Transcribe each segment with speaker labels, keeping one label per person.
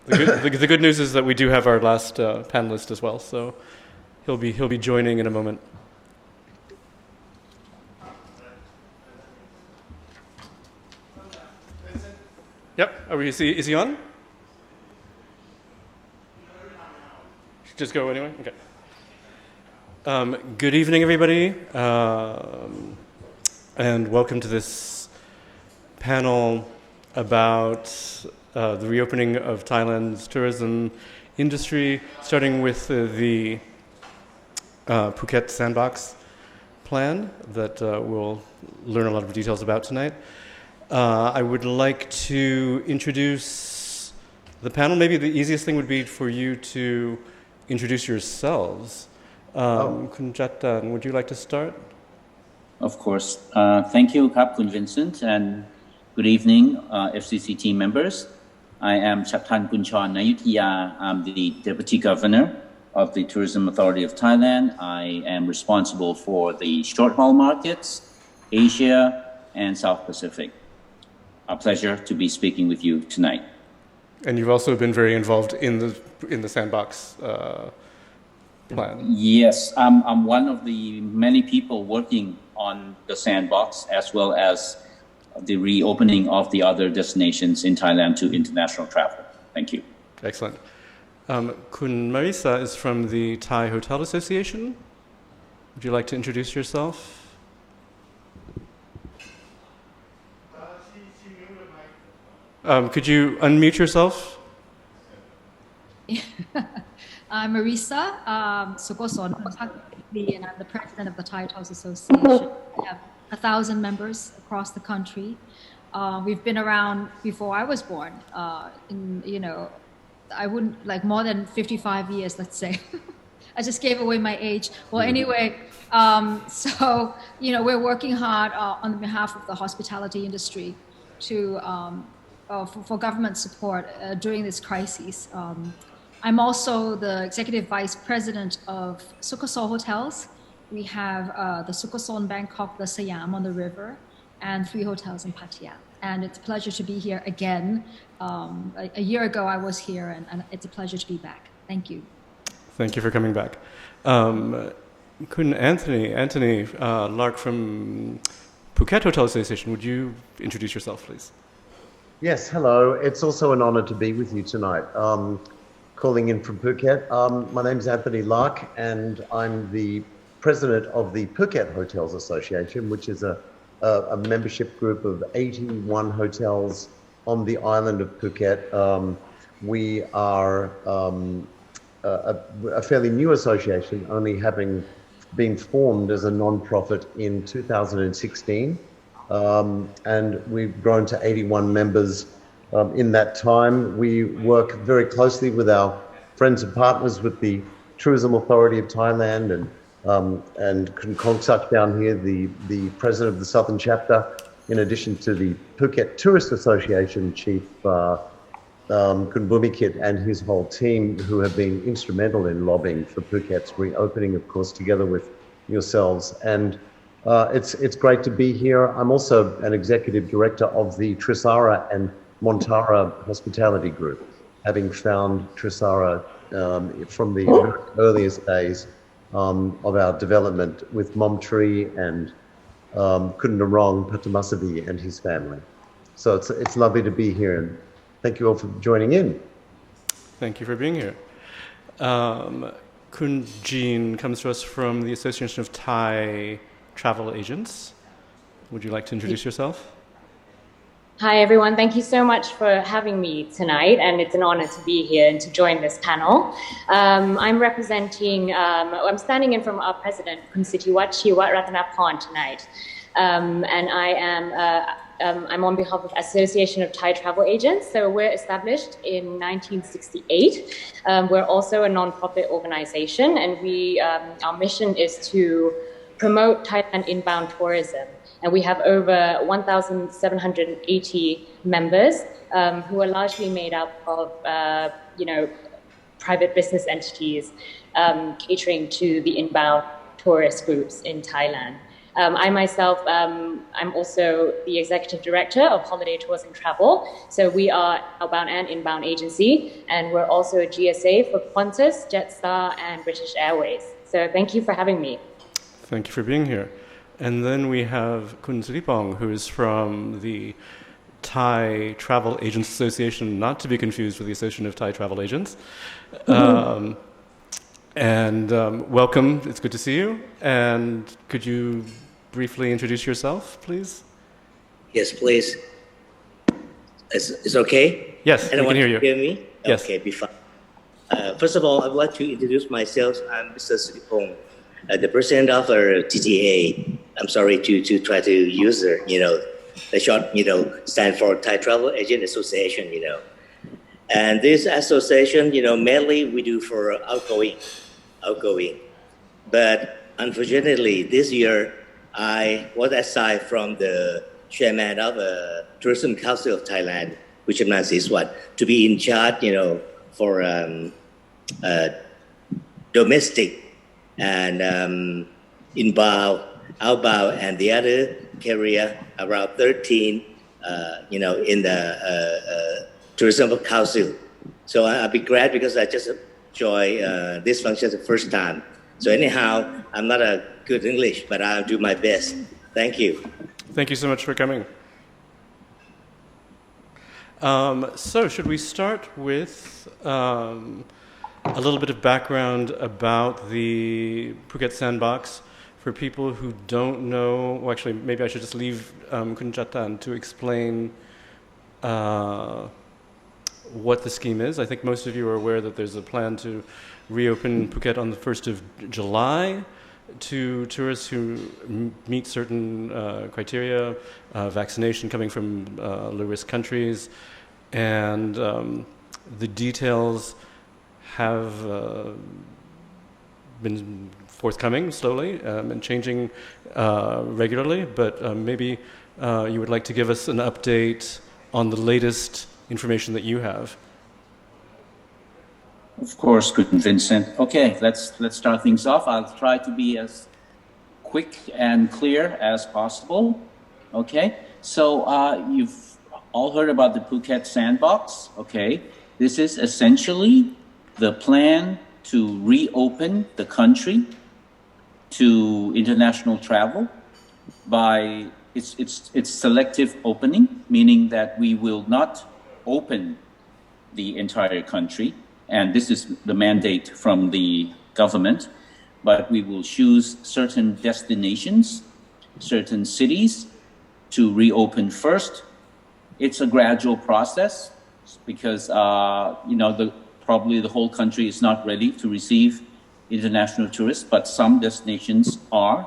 Speaker 1: The good news is that we do have our last panelist as well, so he'll be joining in a moment. Yep. Is he on? Should just go anyway. Okay. Good evening, everybody, and welcome to this panel about the reopening of Thailand's tourism industry, starting with the Phuket Sandbox plan that we'll learn a lot of details about tonight. I would like to introduce the panel. Maybe the easiest thing would be for you to introduce yourselves. Kun Jattan, would you like to start?
Speaker 2: Of course. Thank you, Kun Vincent, and good evening, FCCT members. I am Chattan Kunchon Nayutiya. I'm the Deputy Governor of the Tourism Authority of Thailand. I am responsible for the short-haul markets, Asia, and South Pacific. A pleasure to be speaking with you tonight.
Speaker 1: And you've also been very involved in the Sandbox plan.
Speaker 2: Yes, I'm one of the many people working on the Sandbox, as well as the reopening of the other destinations in Thailand to international travel. Thank you.
Speaker 1: Excellent. Kun Marisa is from the Thai Hotel Association. Would you like to introduce yourself? Could you unmute yourself?
Speaker 3: I'm Marisa Sukoson, and I'm the president of the Thai Hotels Association. We have 1,000 members across the country. We've been around before I was born. I wouldn't more than 55 years, let's say. I just gave away my age. Well, anyway, we're working hard on behalf of the hospitality industry to for government support during this crisis. I'm also the executive vice president of Sukosol Hotels. We have the Sukosol Bangkok, the Siam on the river, and 3 hotels in Pattaya. And it's a pleasure to be here again. A year ago I was here, and it's a pleasure to be back. Thank you.
Speaker 1: Thank you for coming back. Kun Anthony Lark from Phuket Hotel Association, would you introduce yourself, please?
Speaker 4: Yes, hello. It's also an honor to be with you tonight. Calling in from Phuket. My name is Anthony Lark, and I'm the president of the Phuket Hotels Association, which is a membership group of 81 hotels on the island of Phuket. We are a fairly new association, only having been formed as a non-profit in 2016. And we've grown to 81 members in that time. We work very closely with our friends and partners with the Tourism Authority of Thailand and Kun Kongsak down here, the president of the Southern Chapter, in addition to the Phuket Tourist Association chief, Kun Bumikit, and his whole team, who have been instrumental in lobbying for Phuket's reopening, of course, together with yourselves. And it's great to be here. I'm also an executive director of the Trisara and Montara Hospitality Group, having found Trisara from the earliest days of our development with Momtree and Kun Narong Patamasavi and his family. So it's lovely to be here, and thank you all for joining in.
Speaker 1: Thank you for being here. Kun Jean comes to us from the Association of Thai Travel Agents. Would you like to introduce yourself?
Speaker 5: Hi, everyone. Thank you so much for having me tonight, and it's an honor to be here and to join this panel. I'm representing, I'm standing in from our president, Constitutes Chiwa Ratanaporn tonight, and I am I'm on behalf of Association of Thai Travel Agents. So we're established in 1968. We're also a non-profit organization, and our mission is to promote Thailand inbound tourism. And we have over 1,780 members who are largely made up of, private business entities catering to the inbound tourist groups in Thailand. I myself, I'm also the executive director of Holiday Tours and Travel. So we are outbound and inbound agency, and we're also a GSA for Qantas, Jetstar, and British Airways. So thank you for having me.
Speaker 1: Thank you for being here. And then we have Kun Sripong, who is from the Thai Travel Agents Association, not to be confused with the Association of Thai Travel Agents. Welcome. It's good to see you. And could you briefly introduce yourself, please?
Speaker 6: Yes, please. It's okay?
Speaker 1: Yes, we can hear you.
Speaker 6: Hear me?
Speaker 1: Yes.
Speaker 6: Okay, be fine. First of all, I would like to introduce myself. I'm Mr. Sripong, the president of our TTA. I'm sorry to try to use the short, stand for Thai Travel Agent Association, And this association, mainly we do for outgoing. But unfortunately, this year, I was assigned from the chairman of the Tourism Council of Thailand, which is to be in charge, for domestic and inbound, outbound, and the other carrier around 13, in the Tourism Council. So I'll be glad because I just joined this function the first time. So anyhow, I'm not a good English, but I'll do my best. Thank you.
Speaker 1: Thank you so much for coming. So should we start with a little bit of background about the Phuket Sandbox for people who don't know? Well, actually, maybe I should just leave Kun Chatan to explain what the scheme is. I think most of you are aware that there's a plan to reopen Phuket on the 1st of July to tourists who meet certain criteria, vaccination coming from low-risk countries, and the details have been forthcoming slowly and changing regularly, but maybe you would like to give us an update on the latest information that you have.
Speaker 2: Of course, good, Vincent. Okay, let's start things off. I'll try to be as quick and clear as possible. Okay, so you've all heard about the Phuket Sandbox. Okay, this is essentially the plan to reopen the country to international travel by it's selective opening, meaning that we will not open the entire country. And this is the mandate from the government, but we will choose certain destinations, certain cities to reopen first. It's a gradual process because, probably the whole country is not ready to receive international tourists, but some destinations are,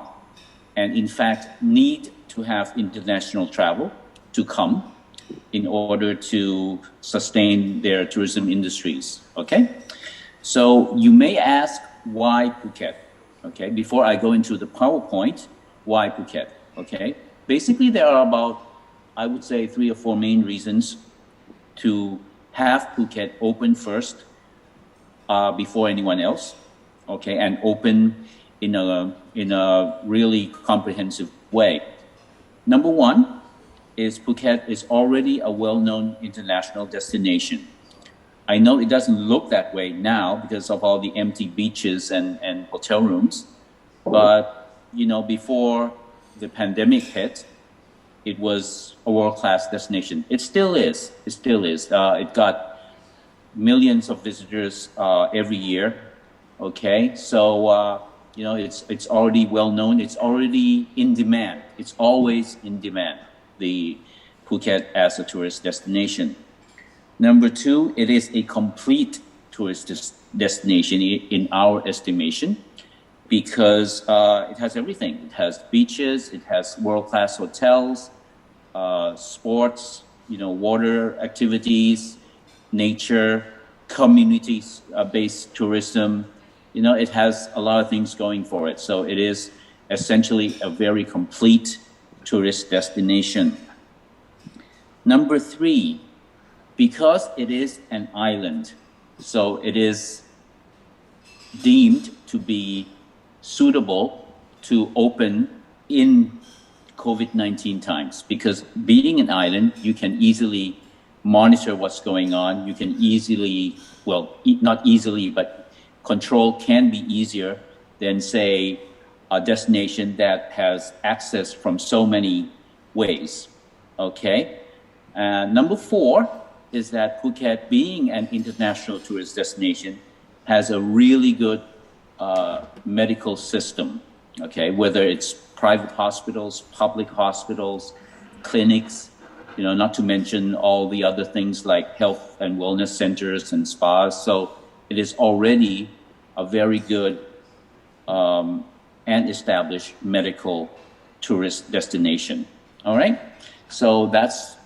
Speaker 2: and in fact need to have international travel to come in order to sustain their tourism industries, okay? So you may ask, why Phuket? Okay, before I go into the PowerPoint, why Phuket? Okay, basically there are about, I would say, 3 or 4 main reasons to have Phuket open first before anyone else, okay, and open in a really comprehensive way. Number one, is Phuket is already a well-known international destination. I know it doesn't look that way now because of all the empty beaches and hotel rooms, but before the pandemic hit, it was a world-class destination. It still is. It got millions of visitors every year. Okay, so it's already well-known. It's already in demand. It's always in demand, the Phuket as a tourist destination. Number 2, it is a complete tourist destination in our estimation because it has everything. It has beaches, it has world-class hotels, sports, water activities, nature, community-based tourism. It has a lot of things going for it. So it is essentially a very complete tourist destination. Number 3, because it is an island, so it is deemed to be suitable to open in COVID-19 times, because being an island, you can easily monitor what's going on. You can easily, well, not easily, but control can be easier than, say, a destination that has access from so many ways, okay? Number 4 is that Phuket, being an international tourist destination, has a really good medical system, okay? Whether it's private hospitals, public hospitals, clinics, you know, not to mention all the other things like health and wellness centers and spas. So it is already a very good and established medical tourist destination, all right? So that's,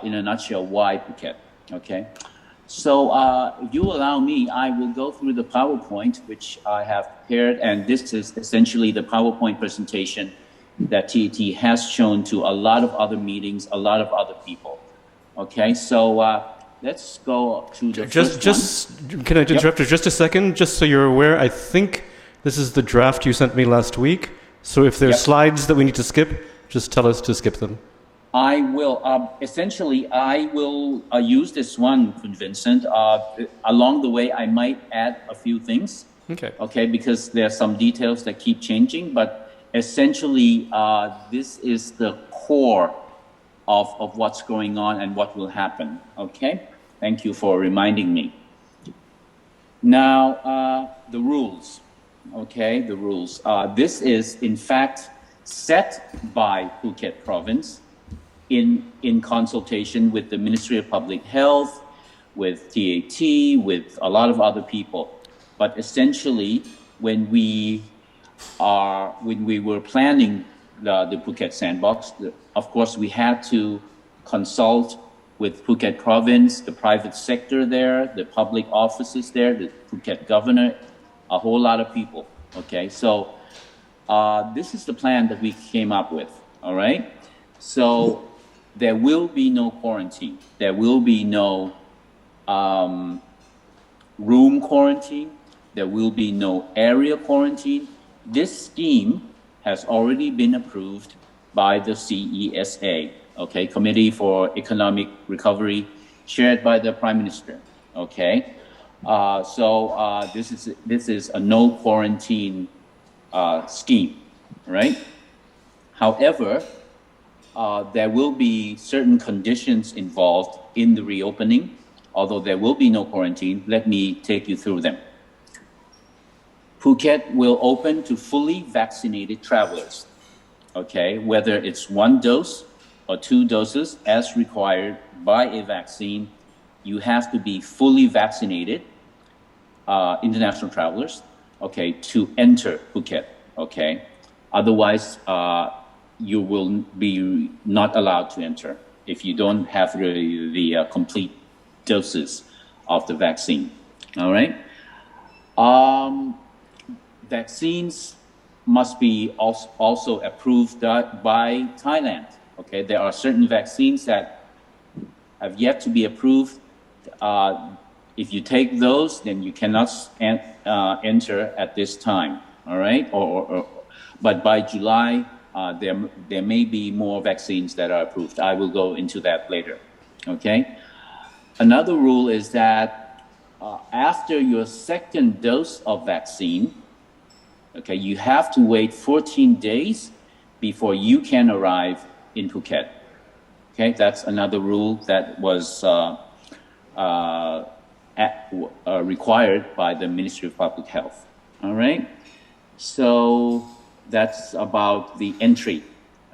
Speaker 2: in a nutshell, why Phuket, okay? So if you allow me, I will go through the PowerPoint, which I have prepared, and this is essentially the PowerPoint presentation that TAT has shown to a lot of other meetings, a lot of other people, okay? So let's go to the first one.
Speaker 1: Can I interrupt you just a second? Just so you're aware, I think this is the draft you sent me last week. So if there's slides that we need to skip, just tell us to skip them.
Speaker 2: I will, essentially, I will use this one, Vincent. Along the way, I might add a few things. Okay, because there are some details that keep changing, but essentially, this is the core of what's going on and what will happen, okay? Thank you for reminding me. Now, the rules, okay, the rules. This is, in fact, set by Phuket Province in consultation with the Ministry of Public Health, with TAT, with a lot of other people. But essentially, when we were planning the Phuket Sandbox, of course, we had to consult with Phuket Province, the private sector there, the public offices there, the Phuket governor, a whole lot of people, okay? So this is the plan that we came up with, all right? So there will be no quarantine. There will be no room quarantine. There will be no area quarantine. This scheme has already been approved by the CESA, okay, Committee for Economic Recovery, chaired by the Prime Minister, okay? So this is a no quarantine scheme, right? However, there will be certain conditions involved in the reopening. Although there will be no quarantine, let me take you through them. Phuket will open to fully vaccinated travelers, okay? Whether it's 1 dose or 2 doses as required by a vaccine, you have to be fully vaccinated, international travelers, okay, to enter Phuket, okay? Otherwise, you will be not allowed to enter if you don't have the complete doses of the vaccine, all right? Vaccines must be also approved by Thailand, okay? There are certain vaccines that have yet to be approved. If you take those, then you cannot enter at this time, all right? But by July, there may be more vaccines that are approved. I will go into that later, okay? Another rule is that after your 2nd dose of vaccine, okay, you have to wait 14 days before you can arrive in Phuket, okay? That's another rule that was required by the Ministry of Public Health, all right? So that's about the entry,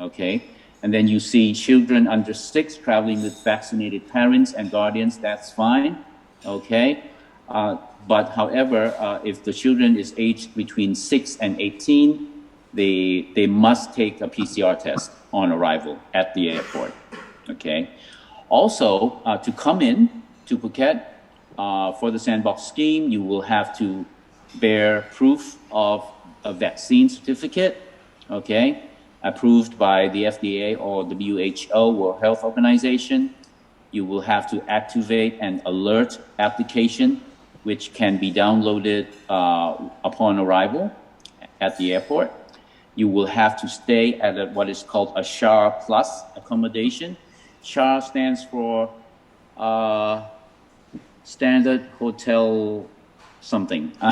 Speaker 2: okay? And then you see children under 6 traveling with vaccinated parents and guardians, that's fine, okay? But however, if the children is aged between 6 and 18, they must take a PCR test on arrival at the airport, okay? Also, to come in to Phuket for the Sandbox scheme, you will have to bear proof of a vaccine certificate, okay, approved by the FDA or WHO, World Health Organization. You will have to activate an alert application, which can be downloaded upon arrival at the airport. you will have to stay at what is called a SHAR plus accommodation. SHAR stands for Standard Hotel something. I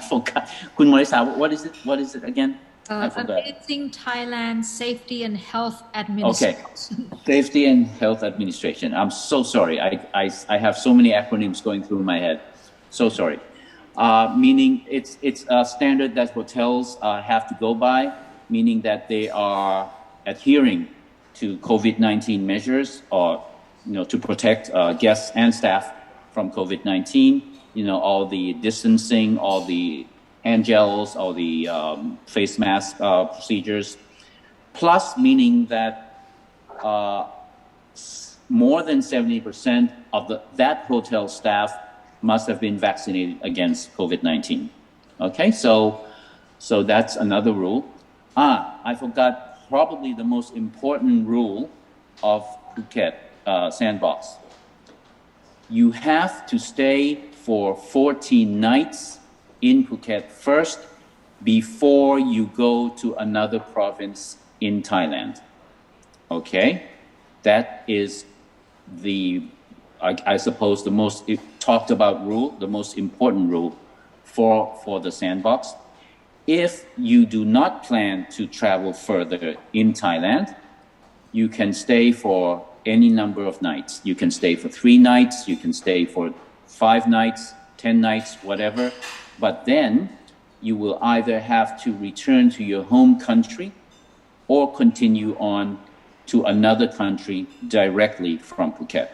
Speaker 2: forgot. Kun Marisa, what is it? What is it again? I forgot.
Speaker 3: Amazing Thailand Safety and Health Administration.
Speaker 2: Okay. Safety and Health Administration. I'm so sorry. I have so many acronyms going through my head. So sorry. Meaning it's a standard that hotels have to go by, meaning that they are adhering to COVID-19 measures or, to protect guests and staff from COVID-19, all the distancing, all the hand gels, all the face mask procedures, plus meaning that more than 70% of that hotel staff must have been vaccinated against COVID-19. Okay, so that's another rule. I forgot probably the most important rule of Phuket Sandbox. You have to stay for 14 nights in Phuket first before you go to another province in Thailand. Okay, that is I suppose the most talked about rule, the most important rule for the sandbox. If you do not plan to travel further in Thailand, you can stay for any number of nights. You can stay for 3 nights, you can stay for 5 nights, 10 nights, whatever. But then you will either have to return to your home country or continue on to another country directly from Phuket.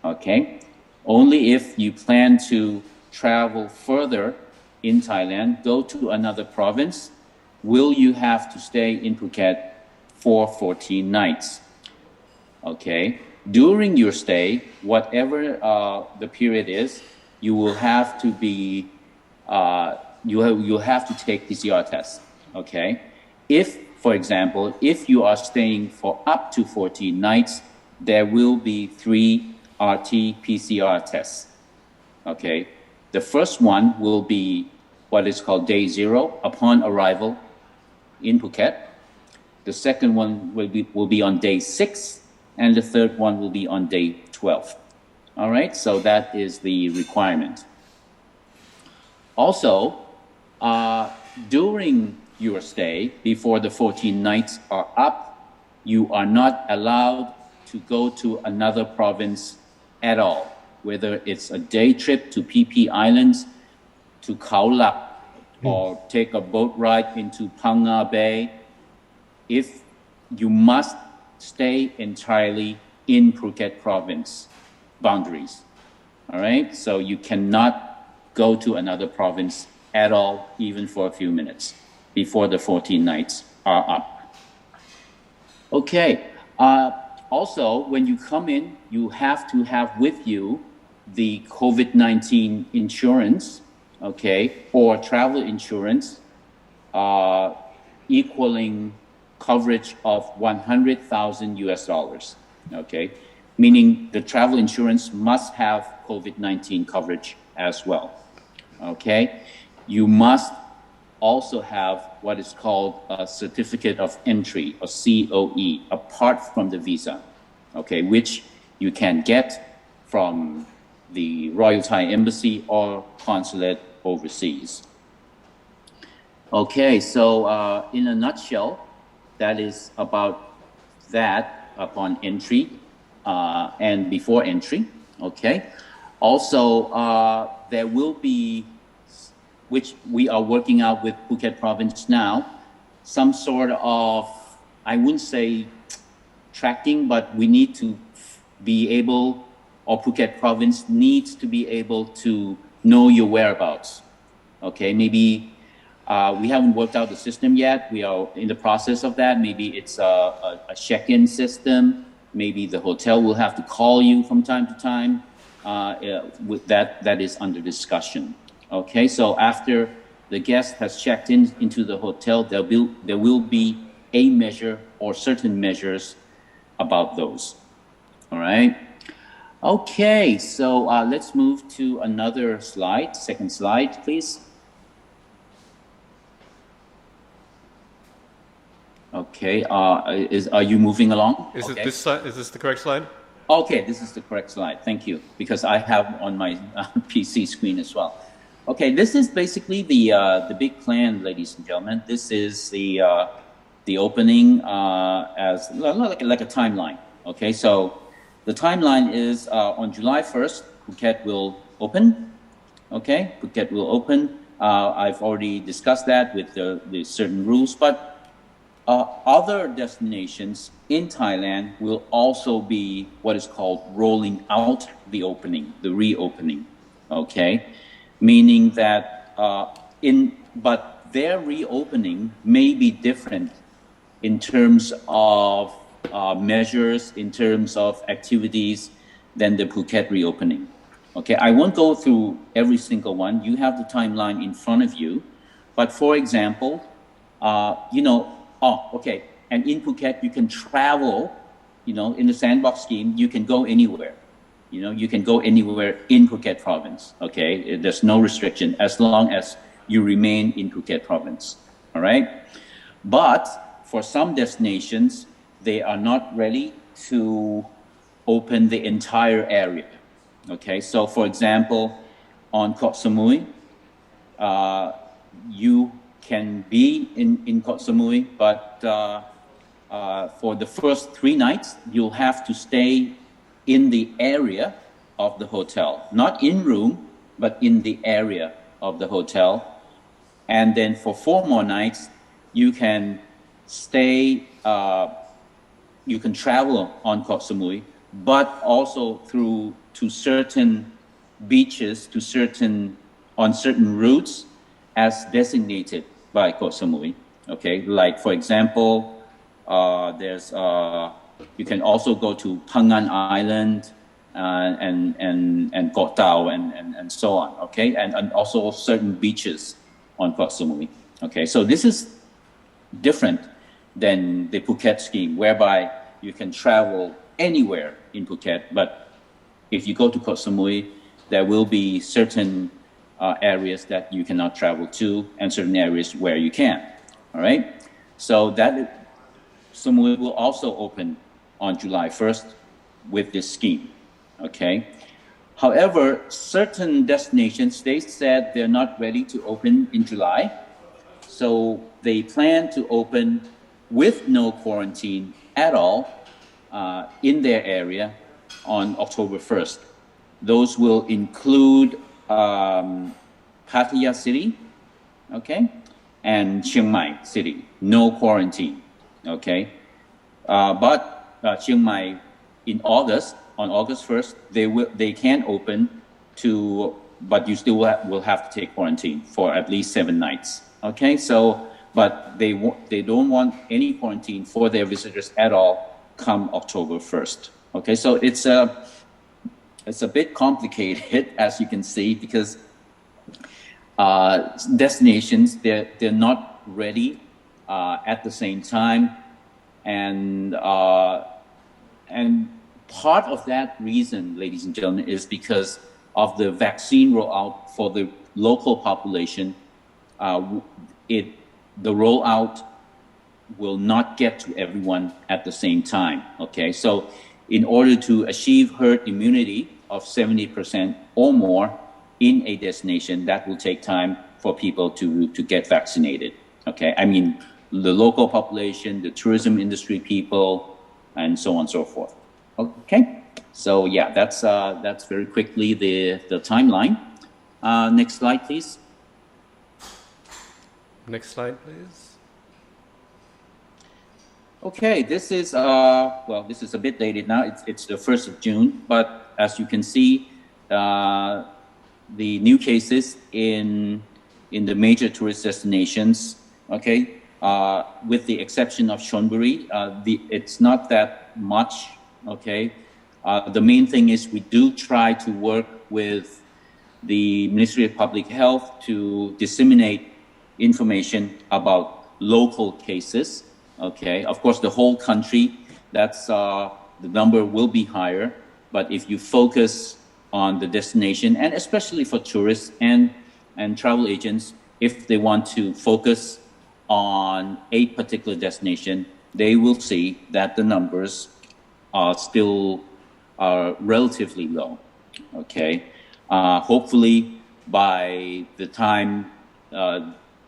Speaker 2: Okay? Only if you plan to travel further in Thailand, go to another province, will you have to stay in Phuket for 14 nights. Okay? During your stay, whatever the period is, you will have to be you'll have to take PCR tests. Okay? If, for example, if you are staying for up to 14 nights, there will be 3 RT-PCR tests. Okay? The first one will be what is called day 0 upon arrival in Phuket. The second one will be on day 6, and the third one will be on day 12. All right, so that is the requirement. Also, during your stay, before the 14 nights are up, you are not allowed to go to another province at all, whether it's a day trip to PP Islands, to Khao Lak, or take a boat ride into Phang Bay. If you must stay entirely in Phuket province boundaries. All right, so you cannot go to another province at all, even for a few minutes, before the 14 nights are up. Okay, also, when you come in, you have to have with you the COVID-19 insurance, okay, or travel insurance, equaling coverage of 100,000 US dollars, okay? Meaning the travel insurance must have COVID-19 coverage as well, okay? You must also have what is called a certificate of entry, or COE, apart from the visa, okay, which you can get from the Royal Thai Embassy or consulate overseas. Okay, so in a nutshell, that is about that upon entry and before entry, okay? Also, there will be, which we are working out with Phuket province now, some sort of, I wouldn't say tracking, but we need to be able, or Phuket province needs to be able to know your whereabouts. Okay, maybe we haven't worked out the system yet. We are in the process of that. Maybe it's a check-in system. Maybe the hotel will have to call you from time to time. With that is under discussion. Okay, so after the guest has checked into the hotel, there will be a measure or certain measures about those. All right. Okay, so let's move to another slide. Second slide, please. Okay, are you moving along?
Speaker 1: Is
Speaker 2: Okay.
Speaker 1: it this slide? Is this the correct slide?
Speaker 2: Okay, this is the correct slide. Thank you, because I have on my PC screen as well. Okay, this is basically the big plan, ladies and gentlemen. This is the opening as like a timeline. Okay, so the timeline is on July 1st, Phuket will open. Okay, Phuket will open. I've already discussed that with the certain rules, but other destinations in Thailand will also be what is called rolling out the opening, the reopening. Okay, meaning that but their reopening may be different in terms of measures, in terms of activities than the Phuket reopening. Okay, I won't go through every single one. You have the timeline in front of you. But for example, okay, and in Phuket, you can travel, in the sandbox scheme, you can go anywhere. You can go anywhere in Phuket province, okay? There's no restriction as long as you remain in Phuket province, all right? But for some destinations, they are not ready to open the entire area, okay? So for example, on Koh Samui, you can be in Koh Samui, but for the first 3 nights, you'll have to stay in the area of the hotel, not in room, but in the area of the hotel. And then for 4 more nights, you can stay, you can travel on Koh Samui, but also to certain beaches, on certain routes as designated by Koh Samui. Okay, like for example, you can also go to Phangan Island and Koh Tao and so on. Okay, and also certain beaches on Koh Samui. Okay, so this is different than the Phuket scheme, whereby you can travel anywhere in Phuket, but if you go to Koh Samui, there will be certain areas that you cannot travel to and certain areas where you can. All right, so that Samui will also open on July 1st with this scheme. Okay, however, certain destinations, they said they're not ready to open in July, so they plan to open with no quarantine at all in their area on October 1st. Those will include Pattaya City, okay, and Chiang Mai City, no quarantine, okay. But Chiang Mai on August 1st, they can open but you still will have to take quarantine for at least 7 nights, okay. So, but they don't want any quarantine for their visitors at all come October 1st, okay. So it's a bit complicated, as you can see, because destinations, they're not ready at the same time, and part of that reason, ladies and gentlemen, is because of the vaccine rollout for the local population. The rollout will not get to everyone at the same time. Okay, so in order to achieve herd immunity of 70% or more in a destination, that will take time for people to get vaccinated. Okay, I mean the local population, the tourism industry people, and so on and so forth. Okay, so yeah, that's very quickly the timeline. Next slide, please.
Speaker 1: Next slide, please.
Speaker 2: Okay, this is this is a bit dated now. It's the 1st of June, but as you can see, the new cases in the major tourist destinations, okay, with the exception of Chonburi, it's not that much, okay. The main thing is we do try to work with the Ministry of Public Health to disseminate information about local cases. Okay, of course, the whole country, that's the number will be higher. But if you focus on the destination, and especially for tourists and travel agents, if they want to focus on a particular destination, they will see that the numbers are still relatively low. Okay, hopefully by the time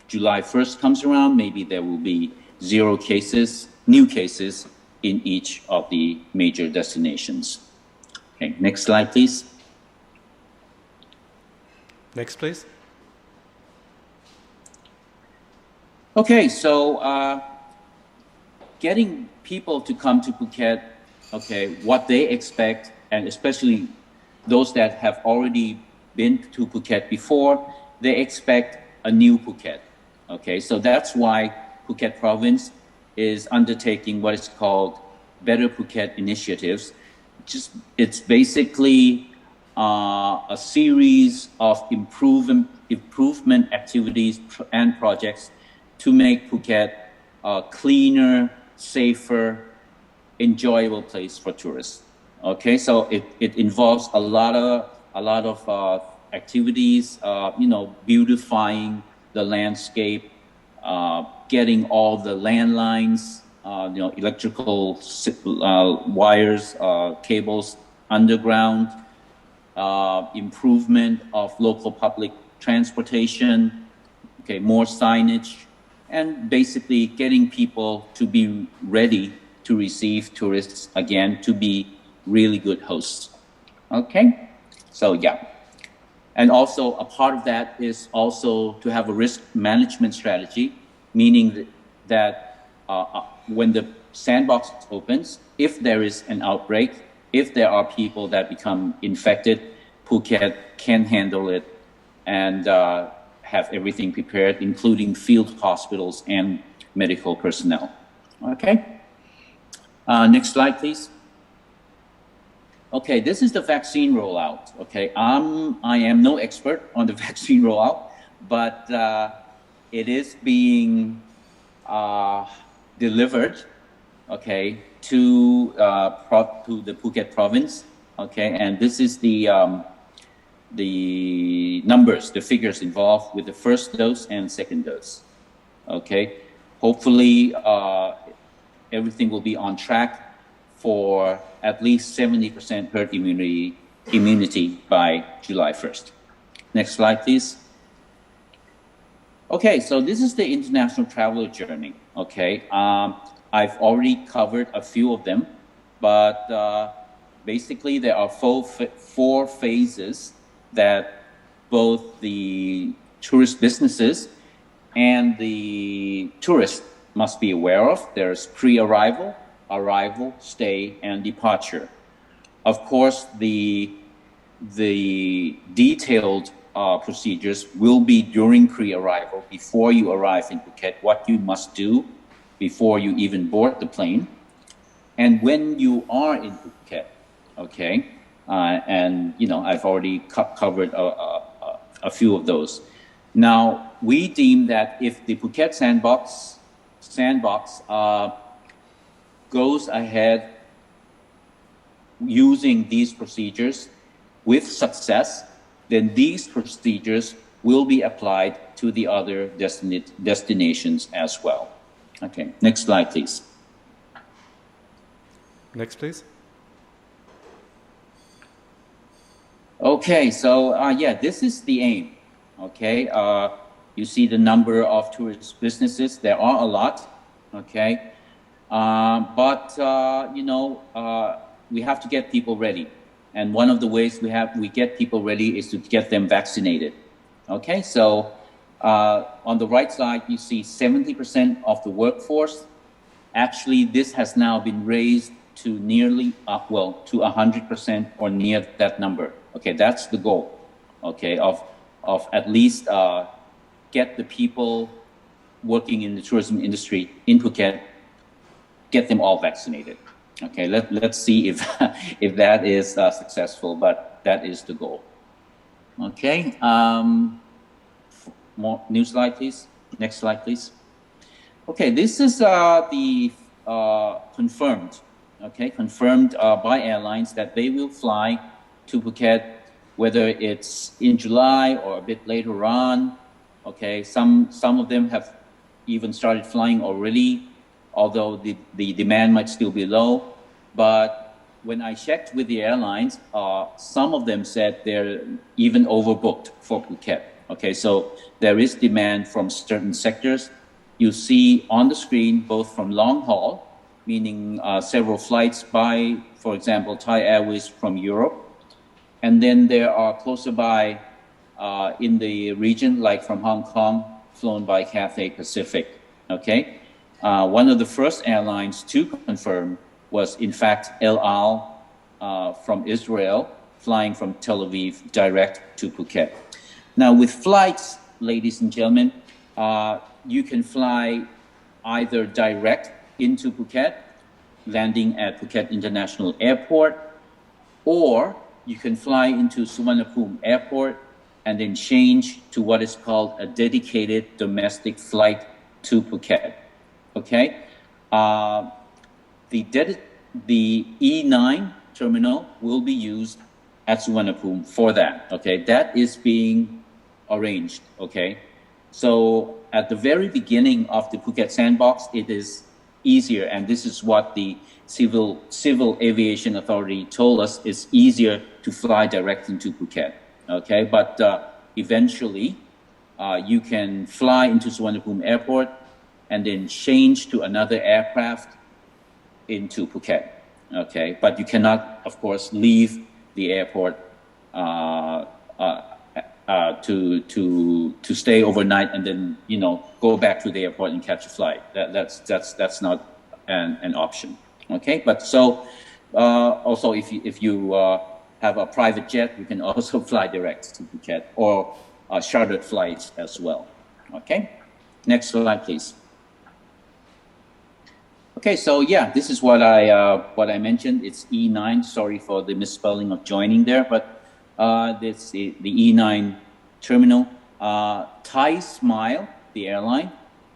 Speaker 2: July 1st comes around, maybe there will be 0 cases, new cases in each of the major destinations. Okay, next slide, please.
Speaker 1: Next, please.
Speaker 2: Okay, so getting people to come to Phuket, okay, what they expect, and especially those that have already been to Phuket before, they expect a new Phuket. Okay, so that's why Phuket province is undertaking what is called Better Phuket initiatives. It's basically a series of improvement activities and projects to make Phuket a cleaner, safer, enjoyable place for tourists. Okay, so it involves a lot of activities, you know, beautifying the landscape, getting all the landlines, you know, electrical wires, cables underground, improvement of local public transportation, okay, more signage, and basically getting people to be ready to receive tourists again, to be really good hosts. Okay, so yeah. And also a part of that is also to have a risk management strategy, meaning that when the sandbox opens, if there is an outbreak, if there are people that become infected, Phuket can handle it and have everything prepared, including field hospitals and medical personnel. Okay, next slide, please. Okay, this is the vaccine rollout. Okay, I am no expert on the vaccine rollout, but it is being delivered, okay, to the Phuket province. Okay, and this is the numbers, the figures involved with the first dose and second dose. Okay, hopefully everything will be on track for at least 70% herd immunity by July 1st. Next slide, please. Okay, so this is the international traveler journey. Okay, I've already covered a few of them, but basically there are four phases that both the tourist businesses and the tourists must be aware of. There's pre-arrival, arrival, stay, and departure. Of course, the detailed procedures will be during pre-arrival, before you arrive in Phuket, what you must do before you even board the plane, and when you are in Phuket, okay? And you know, I've already covered a few of those. Now, we deem that if the Phuket Sandbox goes ahead using these procedures with success, then these procedures will be applied to the other destinations as well. Okay, next slide, please.
Speaker 1: Next, please.
Speaker 2: Okay, so yeah, this is the aim. Okay, you see the number of tourist businesses. There are a lot. Okay, but you know, we have to get people ready, and one of the ways we get people ready is to get them vaccinated. Okay, so on the right side you see 70% of the workforce. Actually, this has now been raised to nearly to 100% or near that number. Okay, that's the goal. Okay, of at least get the people working in the tourism industry in Phuket, get them all vaccinated. Okay, let's see if if that is successful, but that is the goal. Okay, more new slide, please. Next slide, please. Okay, this is the confirmed. Okay, confirmed by airlines that they will fly to Phuket, whether it's in July or a bit later on. Okay, some of them have even started flying already, although the demand might still be low. But when I checked with the airlines, some of them said they're even overbooked for Phuket. Okay, so there is demand from certain sectors. You see on the screen, both from long haul, meaning several flights by, for example, Thai Airways from Europe. And then there are closer by in the region, like from Hong Kong, flown by Cathay Pacific. Okay, one of the first airlines to confirm was in fact El Al from Israel, flying from Tel Aviv direct to Phuket. Now with flights, ladies and gentlemen, you can fly either direct into Phuket, landing at Phuket International Airport, or you can fly into Suvarnabhumi Airport and then change to what is called a dedicated domestic flight to Phuket. Okay, the E9 terminal will be used at Suvarnabhumi for that. Okay, that is being arranged. Okay, so at the very beginning of the Phuket Sandbox, it is easier, and this is what the Civil Aviation Authority told us, is easier to fly direct into Phuket. Okay, but eventually you can fly into Suvarnabhumi Airport and then change to another aircraft into Phuket. Okay, but you cannot, of course, leave the airport to stay overnight and then go back to the airport and catch a flight. That's not an option. Okay, but so also if you have a private jet, you can also fly direct to Phuket, or chartered flights as well. Okay, next slide, please. Okay, so yeah, this is what I mentioned. It's E9. Sorry for the misspelling of joining there, but this the E9 terminal. Thai Smile, the airline,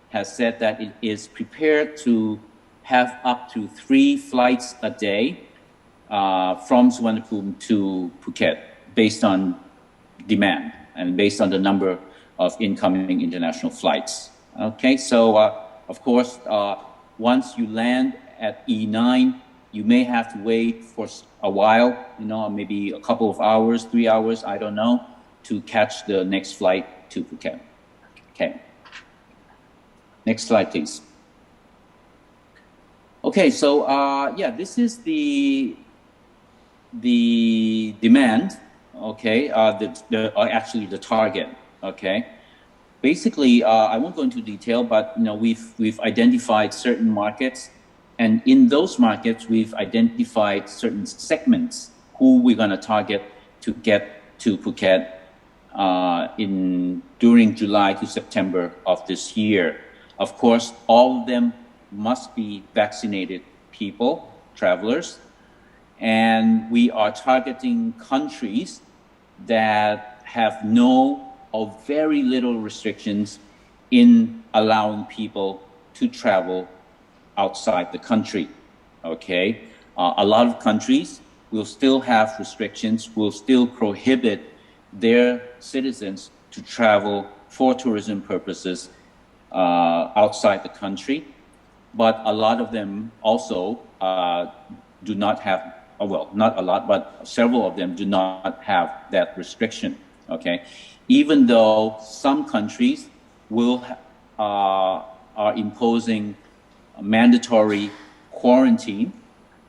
Speaker 2: has said that it is prepared to have up to 3 flights a day from Suvarnabhumi to Phuket, based on demand and based on the number of incoming international flights. Okay, so of course, once you land at E9, you may have to wait for a while, maybe a couple of hours, 3 hours, I don't know, to catch the next flight to Phuket. Okay. Next slide, please. Okay, so yeah, this is the demand. Okay, actually the target. Okay. Basically, I won't go into detail, but we've identified certain markets, and in those markets we've identified certain segments who we're going to target to get to Phuket during July to September of this year. Of course, all of them must be vaccinated people, travelers, and we are targeting countries that have no or very little restrictions in allowing people to travel outside the country. Okay, a lot of countries will still have restrictions, will still prohibit their citizens to travel for tourism purposes outside the country, but a lot of them also do not have, well, not a lot, but several of them do not have that restriction. Okay, even though some countries are imposing mandatory quarantine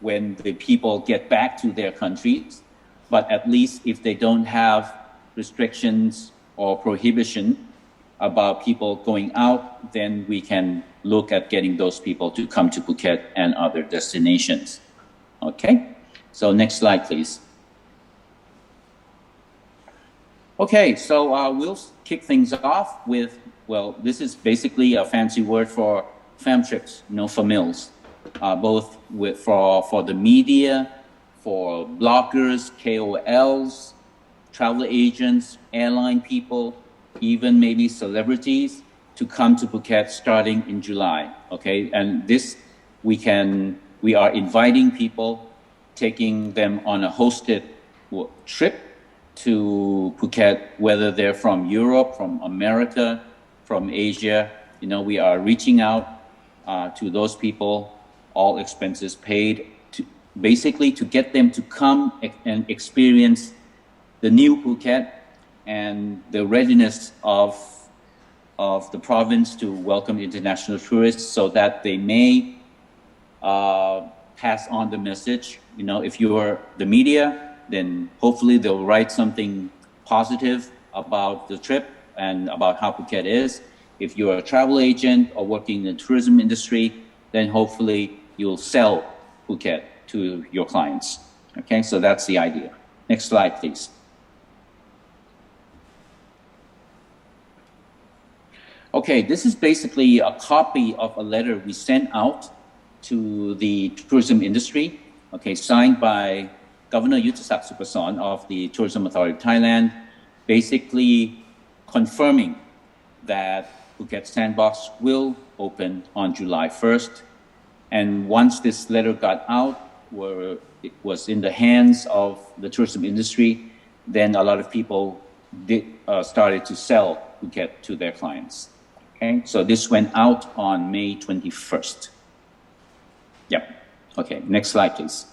Speaker 2: when the people get back to their countries, but at least if they don't have restrictions or prohibition about people going out, then we can look at getting those people to come to Phuket and other destinations. Okay, so next slide, please. Okay, so we'll kick things off with, well, this is basically a fancy word for fam trips, for meals, both for the media, for bloggers, KOLs, travel agents, airline people, even maybe celebrities, to come to Phuket starting in July. Okay, and this we are inviting people, taking them on a hosted trip to Phuket, whether they're from Europe, from America, from Asia, we are reaching out to those people, all expenses paid, to basically to get them to come and experience the new Phuket and the readiness of the province to welcome international tourists, so that they may pass on the message. If you're the media, then hopefully they'll write something positive about the trip and about how Phuket is. If you're a travel agent or working in the tourism industry, then hopefully you'll sell Phuket to your clients. Okay, so that's the idea. Next slide, please. Okay, this is basically a copy of a letter we sent out to the tourism industry, okay, signed by Governor Yuttasak Supason of the Tourism Authority of Thailand, basically confirming that Phuket Sandbox will open on July 1st. And once this letter got out, where it was in the hands of the tourism industry, then a lot of people started to sell Phuket to their clients. Okay, so this went out on May 21st. Yep. Okay, next slide, please.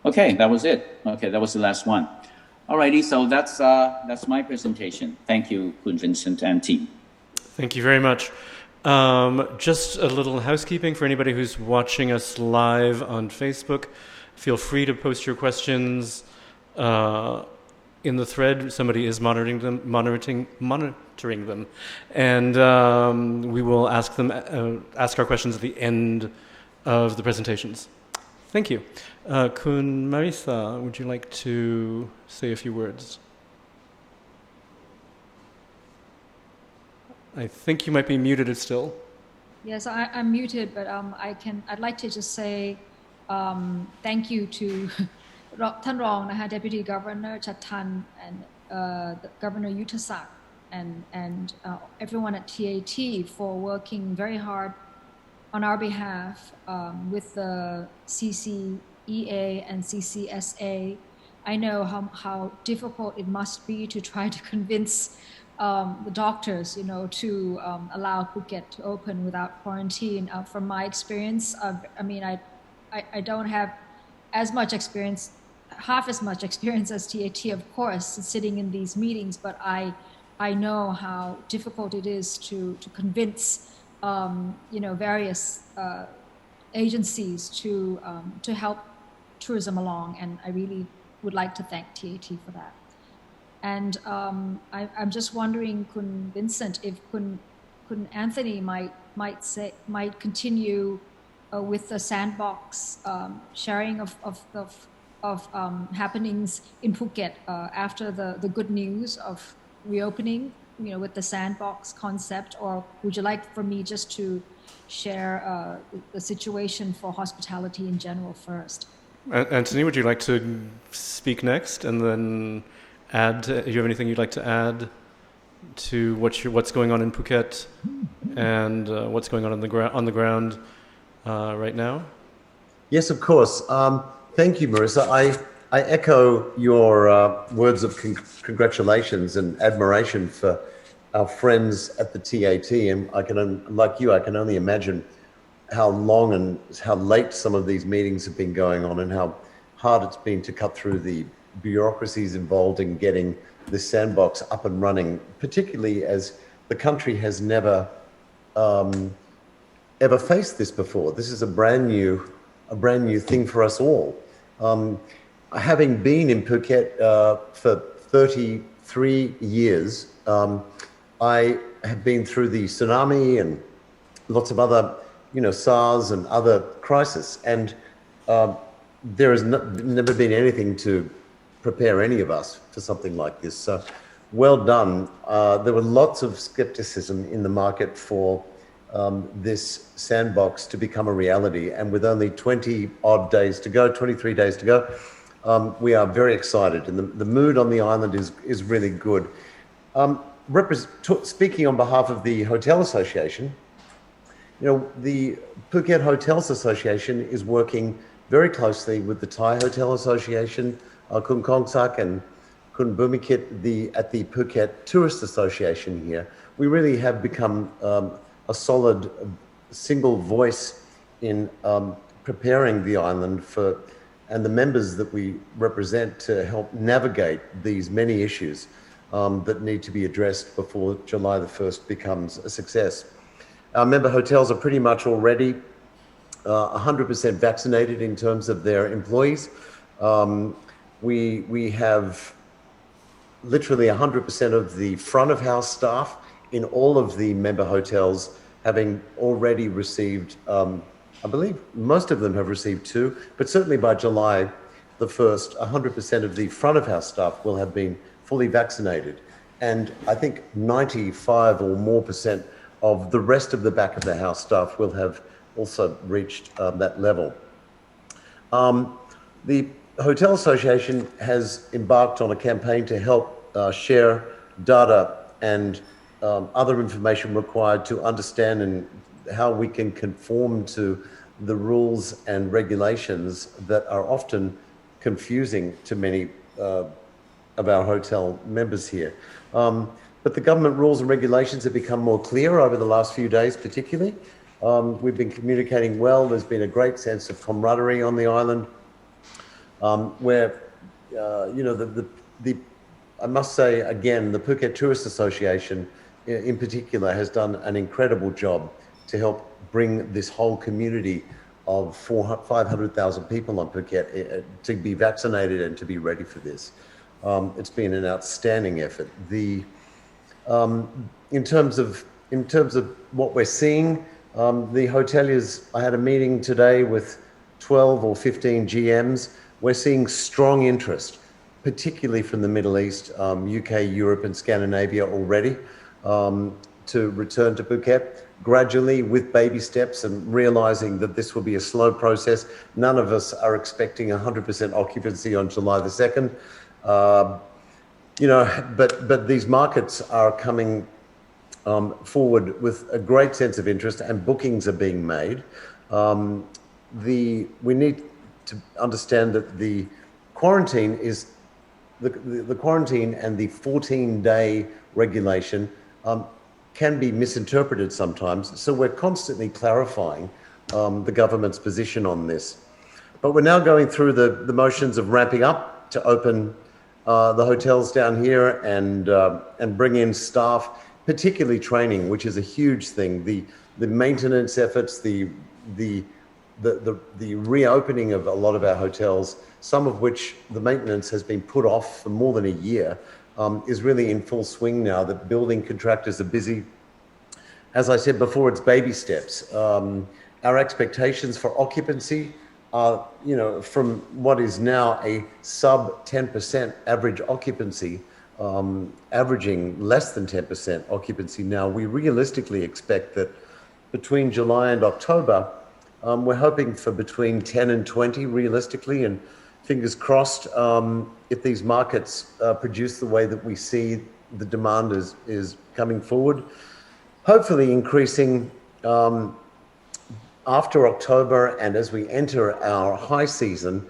Speaker 2: Okay, that was it. Okay, that was the last one. Alrighty, so that's my presentation. Thank you, Kun Vincent and team.
Speaker 1: Thank you very much. Just a little housekeeping for anybody who's watching us live on Facebook. Feel free to post your questions in the thread. Somebody is monitoring them, and we will ask our questions at the end of the presentations. Thank you. Kun Marisa, would you like to say a few words? I think you might be muted still.
Speaker 3: Yes, I'm muted, but I'd like to just say thank you to Tan Rong, Deputy Governor Chattan, and Governor Yuttasak, and everyone at TAT for working very hard on our behalf with the CCEA and CCSA. I know how difficult it must be to try to convince the doctors, to allow Phuket to open without quarantine. From my experience, I don't have as much experience, half as much experience as TAT, of course, sitting in these meetings, but I know how difficult it is to convince various agencies to help tourism along, and I really would like to thank TAT for that. And I'm just wondering, Kun Vincent, if Kun Anthony might continue with the sandbox sharing of happenings in Phuket after the good news of reopening, with the sandbox concept, or would you like for me just to share the situation for hospitality in general first?
Speaker 1: Anthony, would you like to speak next, and then do you have anything you'd like to add to what's going on in Phuket and what's going on on the ground right now?
Speaker 4: Yes, of course. Thank you, Marissa. I echo your words of congratulations and admiration for our friends at the TAT, and I can only imagine how long and how late some of these meetings have been going on, and how hard it's been to cut through the bureaucracies involved in getting this sandbox up and running, particularly as the country has never ever faced this before. This is a brand new thing for us all. Having been in Phuket for 33 years, I have been through the tsunami and lots of other, SARS and other crises, and there has never been anything to prepare any of us for something like this. So well done. There were lots of skepticism in the market for this sandbox to become a reality, and with only 23 days to go, we are very excited, and the mood on the island is really good. Speaking on behalf of the Hotel Association, the Phuket Hotels Association is working very closely with the Thai Hotel Association, Kun Kong Sak and Kun Bhumikit at the Phuket Tourist Association here, we really have become a solid single voice in preparing the island and the members that we represent to help navigate these many issues that need to be addressed before July the 1st becomes a success. Our member hotels are pretty much already 100% vaccinated in terms of their employees. We have literally 100% of the front of house staff in all of the member hotels having already received, I believe most of them have received 2, but certainly by July the 1st, 100% of the front of house staff will have been fully vaccinated. And I think 95 or more % of the rest of the back of the house staff will have also reached that level. The Hotel Association has embarked on a campaign to help share data and other information required to understand and how we can conform to the rules and regulations that are often confusing to many of our hotel members here. But the government rules and regulations have become more clear over the last few days, particularly. We've been communicating well. There's been a great sense of camaraderie on the island, where, you know, I must say again, the Phuket Tourist Association in particular has done an incredible job to help bring this whole community of 500,000 people on Phuket to be vaccinated and to be ready for this. It's been an outstanding effort. In terms of what we're seeing, the hoteliers, I had a meeting today with 12 or 15 GMs. We're seeing strong interest, particularly from the Middle East, UK, Europe and Scandinavia already, to return to Phuket gradually with baby steps and realizing that this will be a slow process. None of us are expecting 100% occupancy on July the 2nd. You know, but these markets are coming forward with a great sense of interest and bookings are being made. We need to understand that the quarantine is the quarantine and the 14-day regulation can be misinterpreted sometimes. So we're constantly clarifying the government's position on this. But we're now going through the motions of ramping up to open the hotels down here and bring in staff, particularly training, which is a huge thing. The maintenance efforts, the reopening of a lot of our hotels, some of which the maintenance has been put off for more than a year, is really in full swing now. The building contractors are busy. As I said before, it's baby steps. Our expectations for occupancy are, you know, from what is now a sub 10% average occupancy, averaging less than 10% occupancy now. We realistically expect that between July and October, we're hoping for between 10 and 20 realistically, and fingers crossed, if these markets produce the way that we see the demand is coming forward, hopefully increasing after October and as we enter our high season,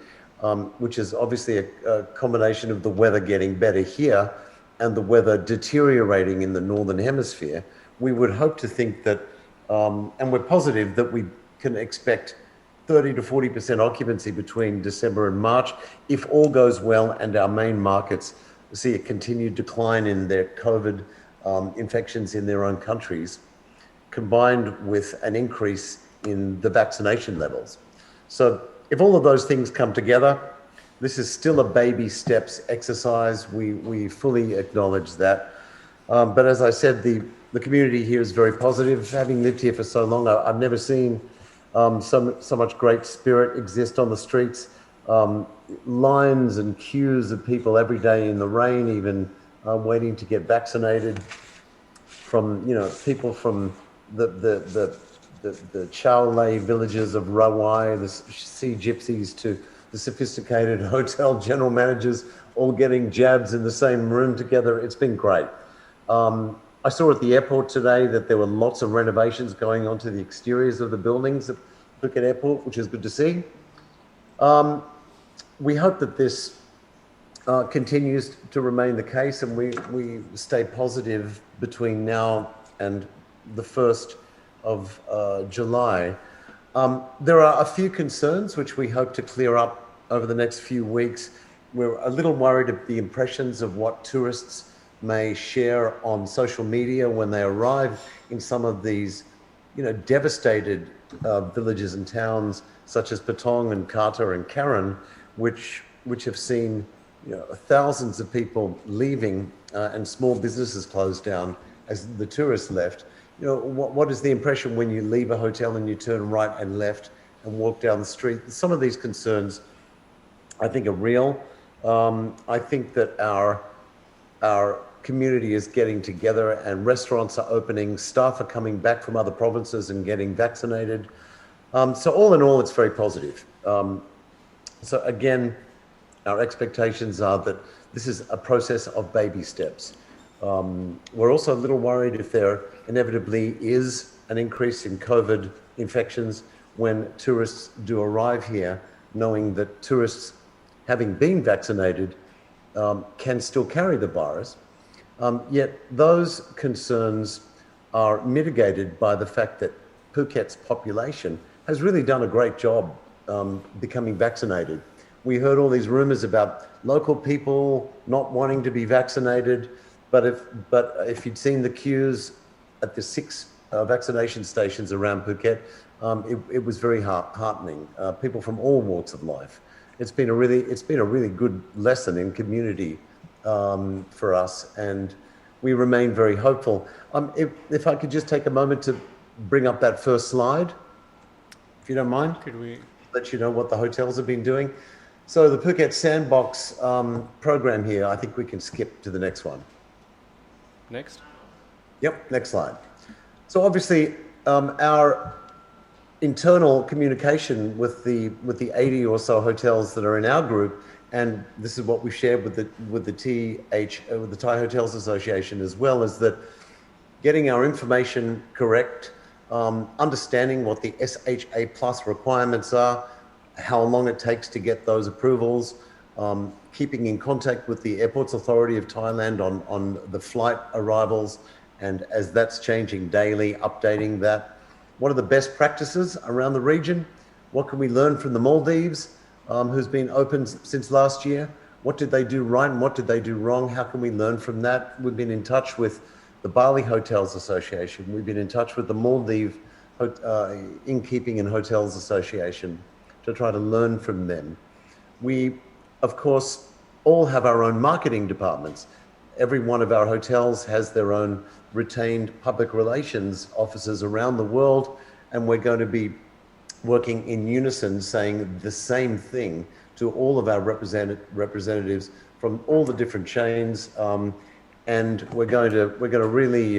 Speaker 4: which is obviously a combination of the weather getting better here and the weather deteriorating in the Northern Hemisphere. We would hope to think that, and we're positive that we can expect 30 to 40% occupancy between December and March, if all goes well and our main markets see a continued decline in their COVID infections in their own countries, combined with an increase in the vaccination levels. So if all of those things come together, this is still a baby steps exercise. We fully acknowledge that. But as I said, the community here is very positive. Having lived here for so long, I've never seen so much great spirit exist on the streets. Lines and queues of people every day in the rain, even waiting to get vaccinated. From, you know, people from the Chow Lei villages of Rawai, the sea gypsies, to the sophisticated hotel general managers, all getting jabs in the same room together. It's been great. I saw at the airport today that there were lots of renovations going on to the exteriors of the buildings at Phuket Airport, which is good to see. We hope that this continues to remain the case, and we stay positive between now and the 1st of July. There are a few concerns which we hope to clear up over the next few weeks. We're a little worried of the impressions of what tourists may share on social media when they arrive in some of these, devastated villages and towns such as Patong and Kata and Karen, which have seen thousands of people leaving and small businesses closed down as the tourists left. What is the impression when you leave a hotel and you turn right and left and walk down the street? Some of these concerns, I think, are real. I think that our community is getting together and restaurants are opening, staff are coming back from other provinces and getting vaccinated. So all in all, it's very positive. So again, our expectations are that this is a process of baby steps. We're also a little worried if there inevitably is an increase in COVID infections when tourists do arrive here, knowing that tourists, having been vaccinated, can still carry the virus. Yet those concerns are mitigated by the fact that Phuket's population has really done a great job becoming vaccinated. We heard all these rumors about local people not wanting to be vaccinated, but if you'd seen the queues at the 6 vaccination stations around Phuket, it was very heartening. People from all walks of life. It's been a really good lesson in community for us, and we remain very hopeful. If I could just take a moment to bring up that first slide, if you don't mind.
Speaker 1: Could we
Speaker 4: let you know what the hotels have been doing? So the Phuket Sandbox program here, I think we can skip to the next one.
Speaker 1: next?
Speaker 4: Yep, next slide. So obviously, our internal communication with the 80 or so hotels that are in our group, and this is what we shared with the Thai Hotels Association as well, is that getting our information correct, understanding what the SHA plus requirements are, how long it takes to get those approvals, keeping in contact with the Airports Authority of Thailand on the flight arrivals, and as that's changing daily, updating that. What are the best practices around the region? What can we learn from the Maldives, who's been open since last year? What did they do right and what did they do wrong? How can we learn from that? We've been in touch with the Bali Hotels Association. We've been in touch with the Maldives Innkeeping and Hotels Association to try to learn from them. We, of course, all have our own marketing departments. Every one of our hotels has their own retained public relations officers around the world, and we're going to be working in unison, saying the same thing to all of our representatives from all the different chains, and we're going to really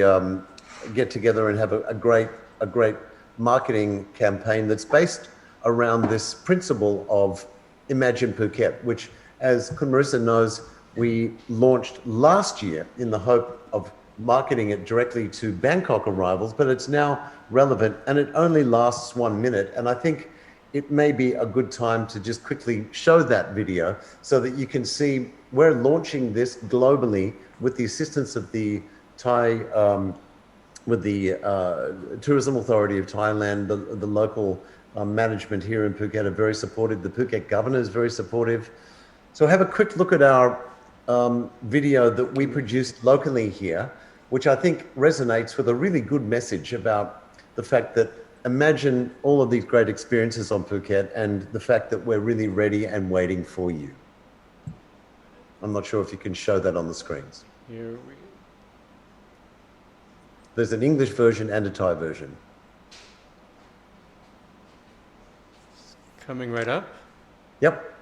Speaker 4: get together and have a great marketing campaign that's based around this principle of Imagine Phuket, which, as Kun Marissa knows, we launched last year in the hope of marketing it directly to Bangkok arrivals, but it's now relevant and it only lasts 1 minute. And I think it may be a good time to just quickly show that video so that you can see we're launching this globally with the assistance of the Thai, with the Tourism Authority of Thailand, the local management here in Phuket are very supportive. The Phuket governor is very supportive. So have a quick look at our video that we produced locally here, which I think resonates with a really good message about the fact that imagine all of these great experiences on Phuket and the fact that we're really ready and waiting for you. I'm not sure if you can show that on the screens.
Speaker 1: Here we...
Speaker 4: There's an English version and a Thai version.
Speaker 1: Coming right up.
Speaker 4: Yep.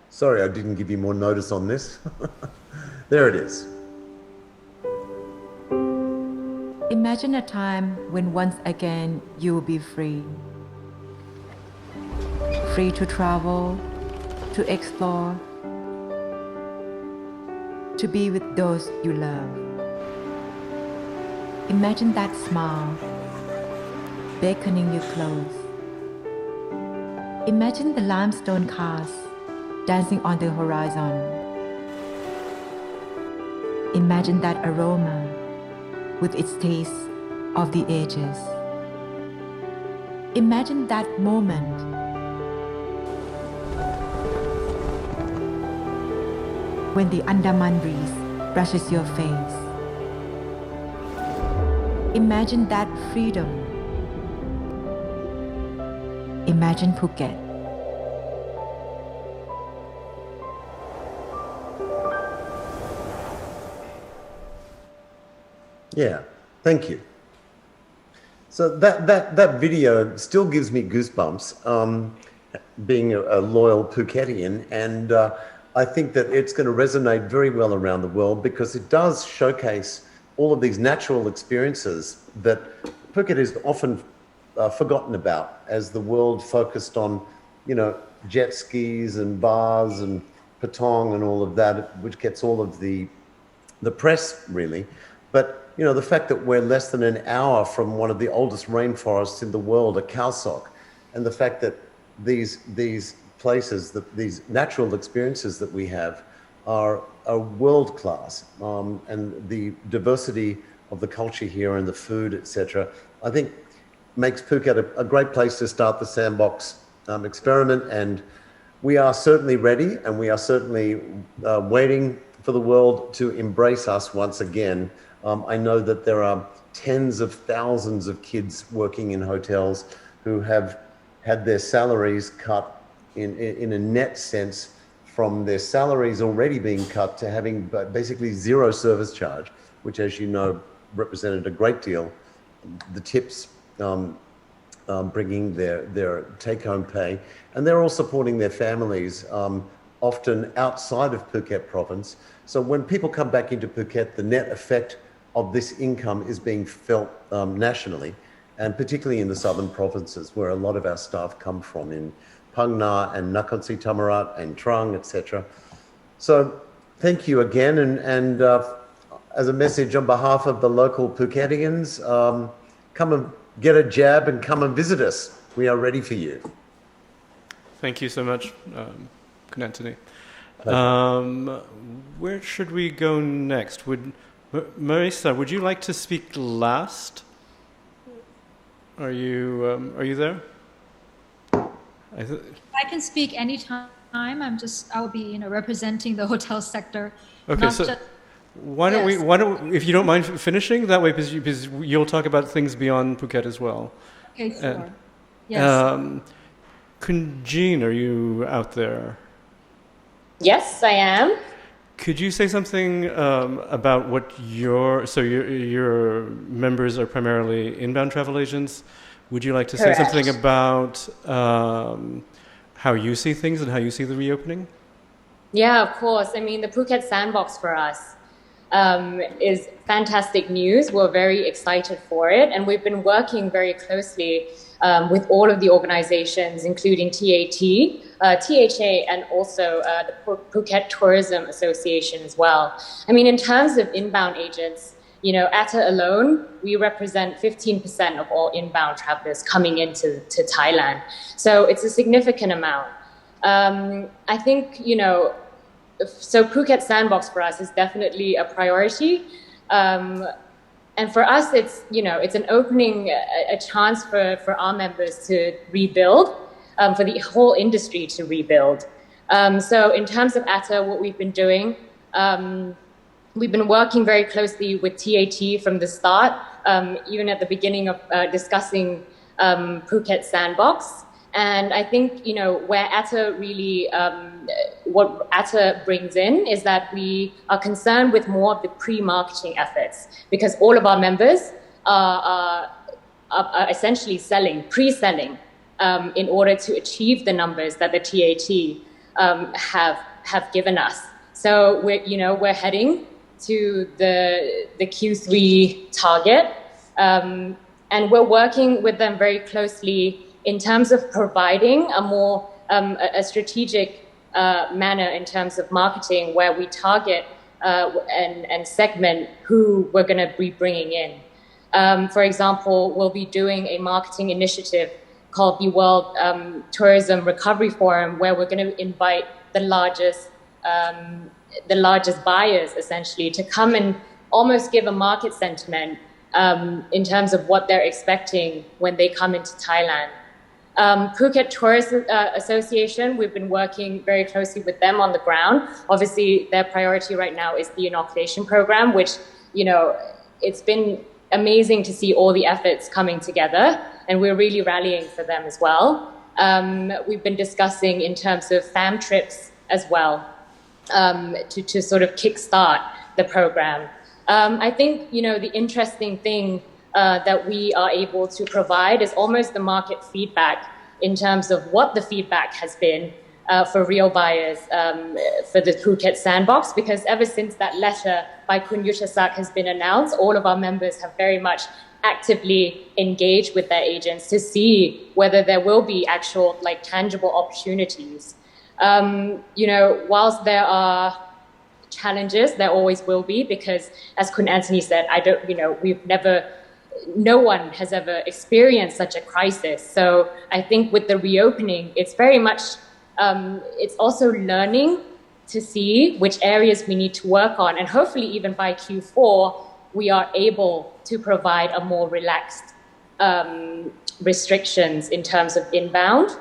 Speaker 4: Sorry, I didn't give you more notice on this. There it is.
Speaker 7: Imagine a time when once again you will be free. Free to travel, to explore, to be with those you love. Imagine that smile beckoning you close. Imagine the limestone cars dancing on the horizon. Imagine that aroma with its taste of the ages. Imagine that moment when the Andaman breeze brushes your face. Imagine that freedom. Imagine Phuket.
Speaker 4: Yeah, thank you. So that video still gives me goosebumps, being a loyal Phuketian, and I think that it's going to resonate very well around the world because it does showcase all of these natural experiences that Phuket is often forgotten about as the world focused on, jet skis and bars and patong and all of that, which gets all of the press really. But the fact that we're less than an hour from one of the oldest rainforests in the world, a Khao, and the fact that these places, these natural experiences that we have are world class, and the diversity of the culture here and the food, etc., I think makes Phuket a great place to start the Sandbox experiment. And we are certainly ready, and we are certainly waiting for the world to embrace us once again. I know that there are tens of thousands of kids working in hotels who have had their salaries cut in a net sense from their salaries already being cut to having basically zero service charge, which, as you know, represented a great deal. The tips bringing their take-home pay, and they're all supporting their families, often outside of Phuket province. So when people come back into Phuket, the net effect of this income is being felt nationally, and particularly in the southern provinces where a lot of our staff come from, in Phang Nga and Nakhon Si Thammarat and Trang, etc. So thank you again, and as a message on behalf of the local Phuketians, come and get a jab and come and visit us. We are ready for you.
Speaker 1: Thank you so much, Kun Anthony. Where should we go next? Marisa, would you like to speak last? Are you there?
Speaker 3: I can speak anytime. I'll be representing the hotel sector.
Speaker 1: Okay, so why don't if you don't mind finishing that way, because you'll talk about things beyond Phuket as well.
Speaker 3: Okay, sure. Yes.
Speaker 1: Kunjin, are you out there?
Speaker 5: Yes, I am.
Speaker 1: Could you say something about what your members are primarily inbound travel agents? Would you like to say something about how you see things and how you see the reopening?
Speaker 5: Yeah, of course. I mean, the Phuket Sandbox for us is fantastic news. We're very excited for it. And we've been working very closely with all of the organizations, including TAT, THA, and also the Phuket Tourism Association as well. I mean, in terms of inbound agents, ATA alone, we represent 15% of all inbound travelers coming into Thailand. So it's a significant amount. I think, so Phuket Sandbox for us is definitely a priority. And for us, it's an opening, a chance for our members to rebuild, for the whole industry to rebuild. So in terms of ATA, what we've been doing, we've been working very closely with TAT from the start, even at the beginning of discussing Phuket Sandbox. And I think, where ATA really, what ATA brings in is that we are concerned with more of the pre-marketing efforts, because all of our members are essentially pre-selling in order to achieve the numbers that the TAT have given us. So we're heading to the Q3 target, and we're working with them very closely in terms of providing a more a strategic manner in terms of marketing, where we target and segment who we're going to be bringing in. For example, we'll be doing a marketing initiative called the World Tourism Recovery Forum, where we're going to invite the largest buyers, essentially, to come and almost give a market sentiment in terms of what they're expecting when they come into Thailand. Phuket Tourist Association, we've been working very closely with them on the ground. Obviously, their priority right now is the inoculation program, which, it's been amazing to see all the efforts coming together, and we're really rallying for them as well. We've been discussing in terms of fam trips as well, to sort of kickstart the program. I think, the interesting thing that we are able to provide is almost the market feedback in terms of what the feedback has been for real buyers for the Phuket Sandbox, because ever since that letter by Kun Yuttasak has been announced, all of our members have very much actively engaged with their agents to see whether there will be actual, tangible opportunities. Whilst there are challenges, there always will be, because as Kun Anthony said, no one has ever experienced such a crisis. So I think with the reopening, it's very much, it's also learning to see which areas we need to work on. And hopefully even by Q4, we are able to provide a more relaxed restrictions in terms of inbound.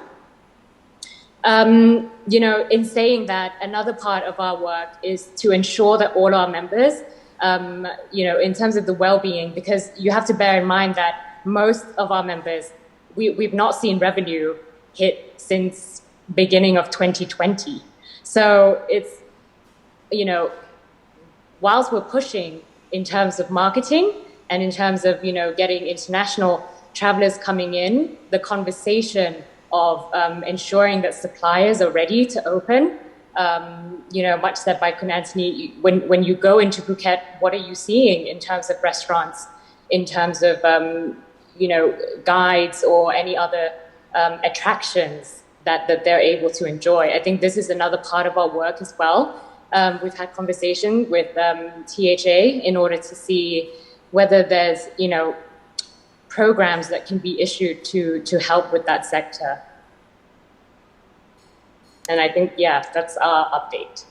Speaker 5: In saying that, another part of our work is to ensure that all our members, in terms of the well-being, because you have to bear in mind that most of our members, we've not seen revenue hit since beginning of 2020. So it's, whilst we're pushing in terms of marketing and in terms of, getting international travelers coming in, the conversation of ensuring that suppliers are ready to open, much said by Kun Anthony, when you go into Phuket, what are you seeing in terms of restaurants, in terms of, guides or any other attractions that they're able to enjoy? I think this is another part of our work as well. We've had conversation with THA in order to see whether there's, programs that can be issued to help with that sector. And I think, that's our update.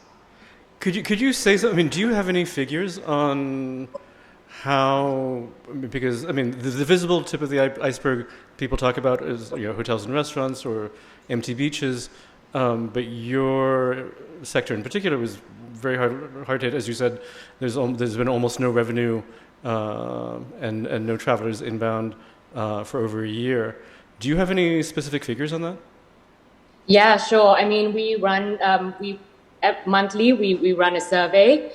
Speaker 1: Could you say something? I mean, do you have any figures on how, because, the visible tip of the iceberg people talk about is, hotels and restaurants or empty beaches, but your sector in particular was very hard hit. As you said, there's been almost no revenue and no travelers inbound for over a year. Do you have any specific figures on that?
Speaker 5: Yeah, sure. We run monthly. We run a survey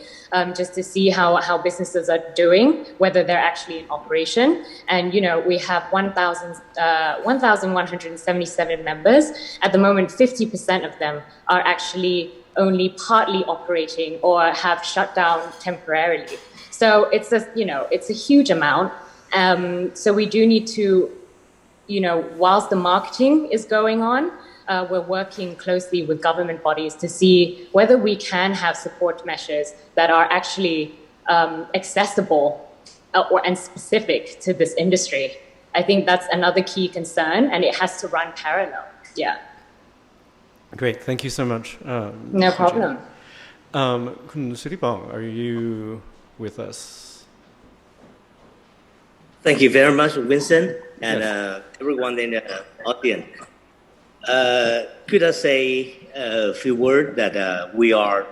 Speaker 5: just to see how businesses are doing, whether they're actually in operation. And we have 1,177 members at the moment. 50% of them are actually only partly operating or have shut down temporarily. So it's a huge amount. So we do need to, whilst the marketing is going on, we're working closely with government bodies to see whether we can have support measures that are actually accessible and specific to this industry. I think that's another key concern, and it has to run parallel. Yeah.
Speaker 1: Great. Thank you so much.
Speaker 5: No problem.
Speaker 1: Kun Siripong, are you with us?
Speaker 6: Thank you very much, Vincent, and everyone in the audience. Could I say a few words that we are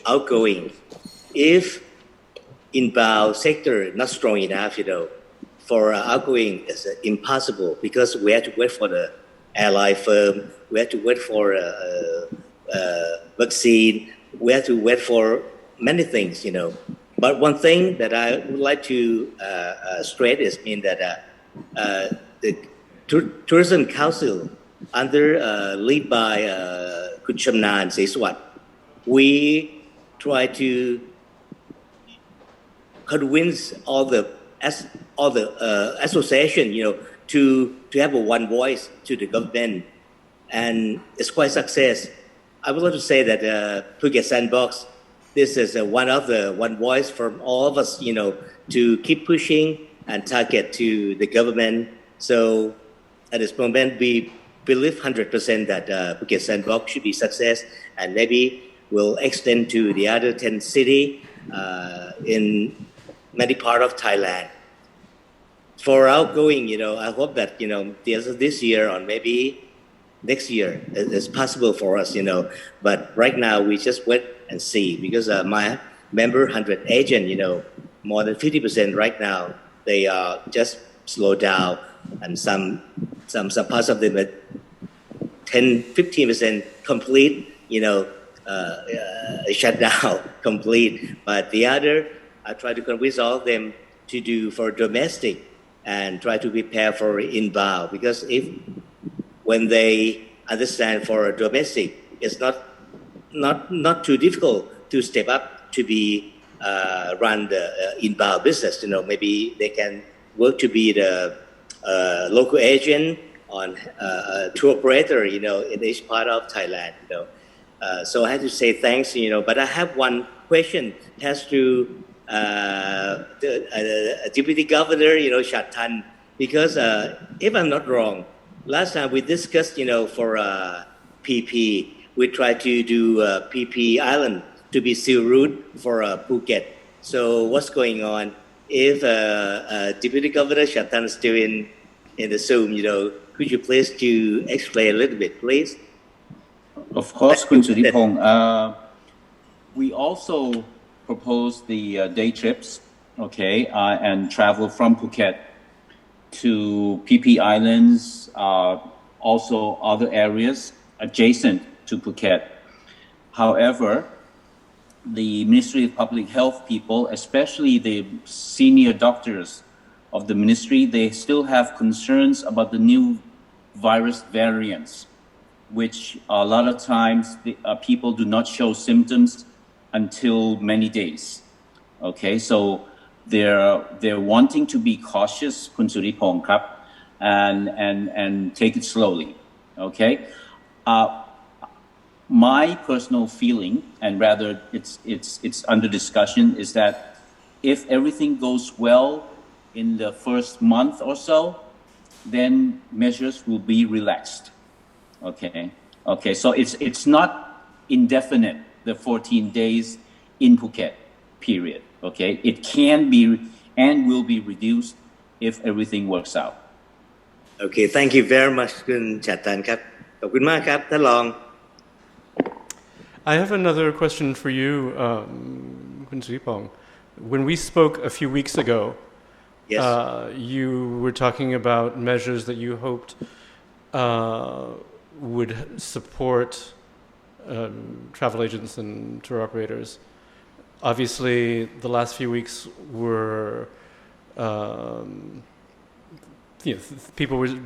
Speaker 6: outgoing? If inbound sector not strong enough, for outgoing is impossible, because we have to wait for the airline firm, we have to wait for vaccine, we have to wait for many things, But one thing that I would like to stress is that the Tourism Council, under lead by Kun Shamnan Seswat, we try to convince all the association, to have a one voice to the government, and it's quite success. I would like to say that Phuket Sandbox this is one voice from all of us, to keep pushing and target to the government. So at this moment, we believe 100% that Phuket Sandbox should be success, and maybe will extend to the other 10 cities in many parts of Thailand. For outgoing, I hope that, the end of this year or maybe next year is possible for us, But right now, we just wait and see, because my member 100 agent, more than 50% right now, they are just slow down, and some parts of them are 10-15% complete, shut down complete. But the other, I try to convince all of them to do for domestic and try to prepare for inbound, because when they understand for domestic, it's not too difficult to step up to be run the inbound business. Maybe they can work to be the local agent on tour operator, in each part of Thailand. So I have to say thanks, But I have one question. It has to the Deputy Governor, Shatan, because if I'm not wrong, last time we discussed, for PP, we tried to do PP Island to be seal route for Phuket. So what's going on? If Deputy Governor Shatan is still in the Zoom, could you please to explain a little bit, please?
Speaker 2: Of course, Kun Sudipong. We also proposed the day trips, okay, and travel from Phuket to PP Islands, also other areas adjacent to Phuket. However, the Ministry of Public Health people, especially the senior doctors of the ministry, they still have concerns about the new virus variants, which a lot of times people do not show symptoms until many days. Okay, so they're wanting to be cautious, Kun Suripong, and take it slowly. Okay, my personal feeling, and rather it's under discussion, is that if everything goes well in the first month or so, then measures will be relaxed. Okay, so it's not indefinite, the 14 days in Phuket, period. Okay, it can be and will be reduced if everything works out.
Speaker 6: Okay, thank you very much, Kun Chatan ครับ ขอบคุณมากครับ ท่านรอง
Speaker 1: I have another question for you, Kun Sripong. When we spoke a few weeks ago,
Speaker 6: Yes.
Speaker 1: You were talking about measures that you hoped would support travel agents and tour operators. Obviously, the last few weeks were, people were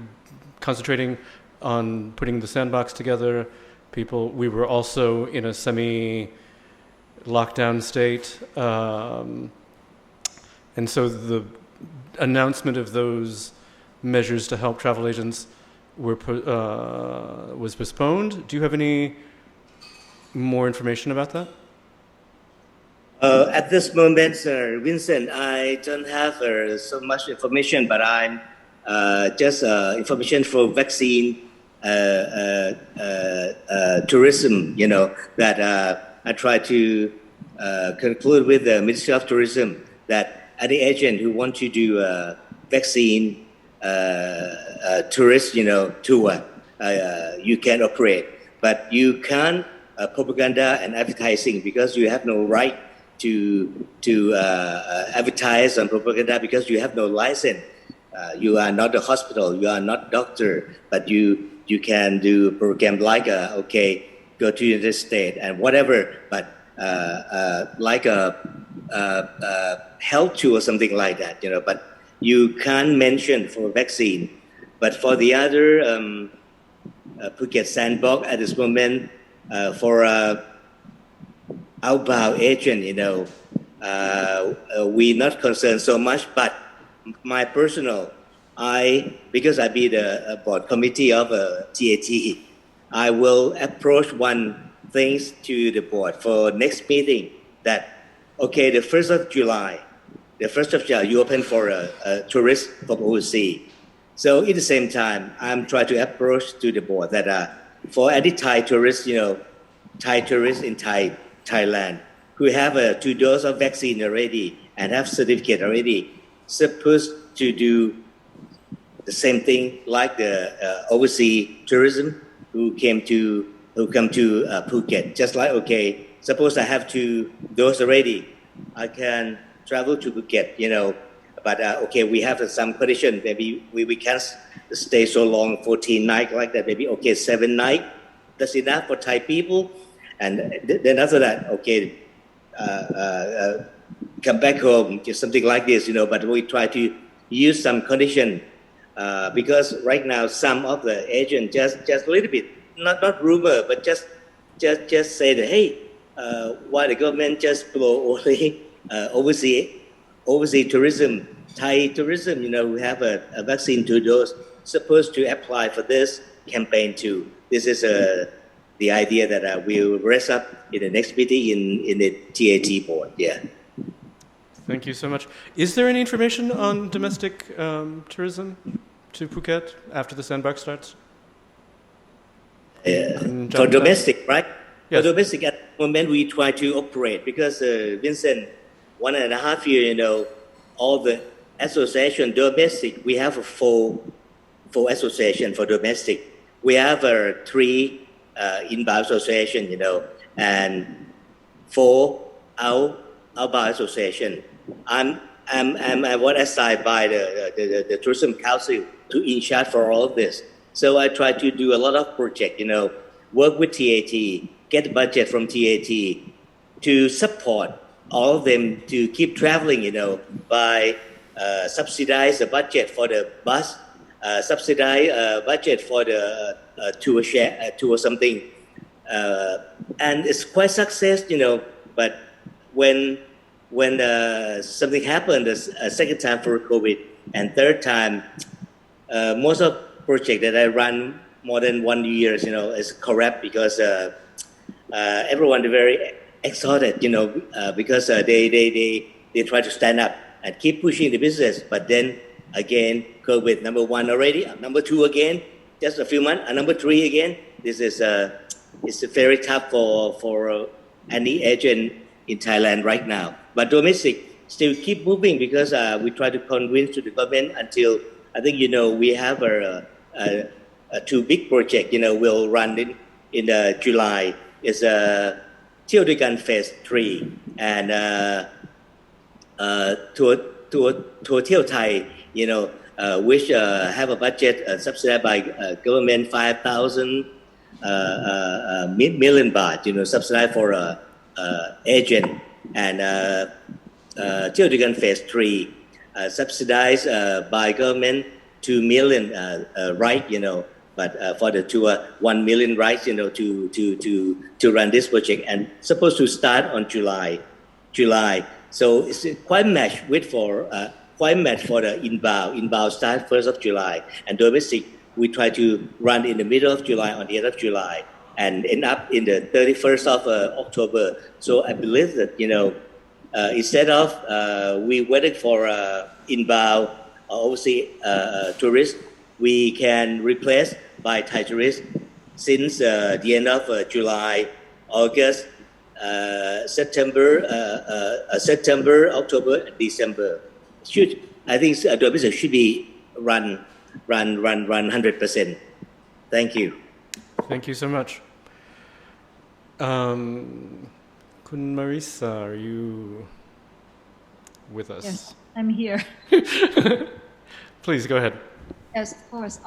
Speaker 1: concentrating on putting the sandbox together. We were also in a semi-lockdown state, and so the announcement of those measures to help travel agents was postponed. Do you have any more information about that?
Speaker 6: At this moment, Sir Vincent, I don't have so much information, but I'm just information for vaccine tourism, that I try to conclude with the Ministry of Tourism that any agent who want to do vaccine tourist, tour, you can operate, but you can't propaganda and advertising, because you have no right to advertise on propaganda, because you have no license. You are not a hospital, you are not doctor, but you can do program like go to the United States and whatever, but like a health tour or something like that, but you can't mention for vaccine. But for the other Phuket Sandbox at this moment, for outbound agent, we not concerned so much, but my personal, because I be the board committee of TAT, I will approach one things to the board for next meeting. that, okay, the 1st of July, you open for a tourist from overseas. So at the same time, I'm trying to approach to the board that for any Thai tourists, Thai tourists in Thailand who have 2 doses of vaccine already and have certificate already, supposed to do the same thing like the overseas tourism who come to Phuket. Just like, okay, suppose I have 2 doses already, I can travel to Phuket, but okay, we have some condition. Maybe we can't stay so long, 14 nights like that. Maybe okay, 7 nights. That's enough for Thai people. And then after that, okay, come back home, just something like this, But we try to use some condition because right now some of the agents just a little bit, not rumor, but just say that, hey, why the government just blow only overseas tourism, Thai tourism, who have a vaccine 2 doses, supposed to apply for this campaign too. This is the idea that we'll raise up in the next meeting in the TAT board. Yeah.
Speaker 1: Thank you so much. Is there any information on domestic tourism to Phuket after the sandbox starts?
Speaker 6: For domestic, right?
Speaker 1: Yes.
Speaker 6: For domestic, at the moment we try to operate because Vincent, 1.5 years, all the association domestic, we have a full association for domestic. We have 3 inbound association, and 4 outbound association. I was assigned by the tourism council to in charge for all of this. So I try to do a lot of project, work with TAT, get budget from TAT to support all of them to keep traveling, by subsidize the budget for the bus, subsidize budget for the tour something. And it's quite success, but when something happened a second time for COVID and third time, most of project that I run more than 1 year, is corrupt because everyone is very exhausted, because they try to stand up and keep pushing the business. But then again, COVID number 1 already, number 2 again, just a few months, and number 3 again. This is it's very tough for any agent in Thailand right now. But domestic still keep moving because we try to convince to the government until I think we have a 2 big project. We'll run in July. It's a Tel Duigan Phase 3 and Tour Tel Thai, which have a budget subsidized by government 5,000 million baht, subsidized for agent, and Tel Duigan Phase 3 subsidized by government 2 million right, but for the tour 1 million rights, to run this project and supposed to start on July. So it's quite matched for the inbound start 1st of July, and domestic we try to run in the middle of July, on the end of July, and end up in the 31st of October. So I believe that instead of we waited for inbound overseas tourists, we can replace by Thai tourists since the end of July, August, September, October, and December. I think domestic should be run 100%. Thank you.
Speaker 1: Thank you so much. Kun Marisa, are you with us?
Speaker 3: Yes, I'm here.
Speaker 1: Please go ahead.
Speaker 3: Yes, of course.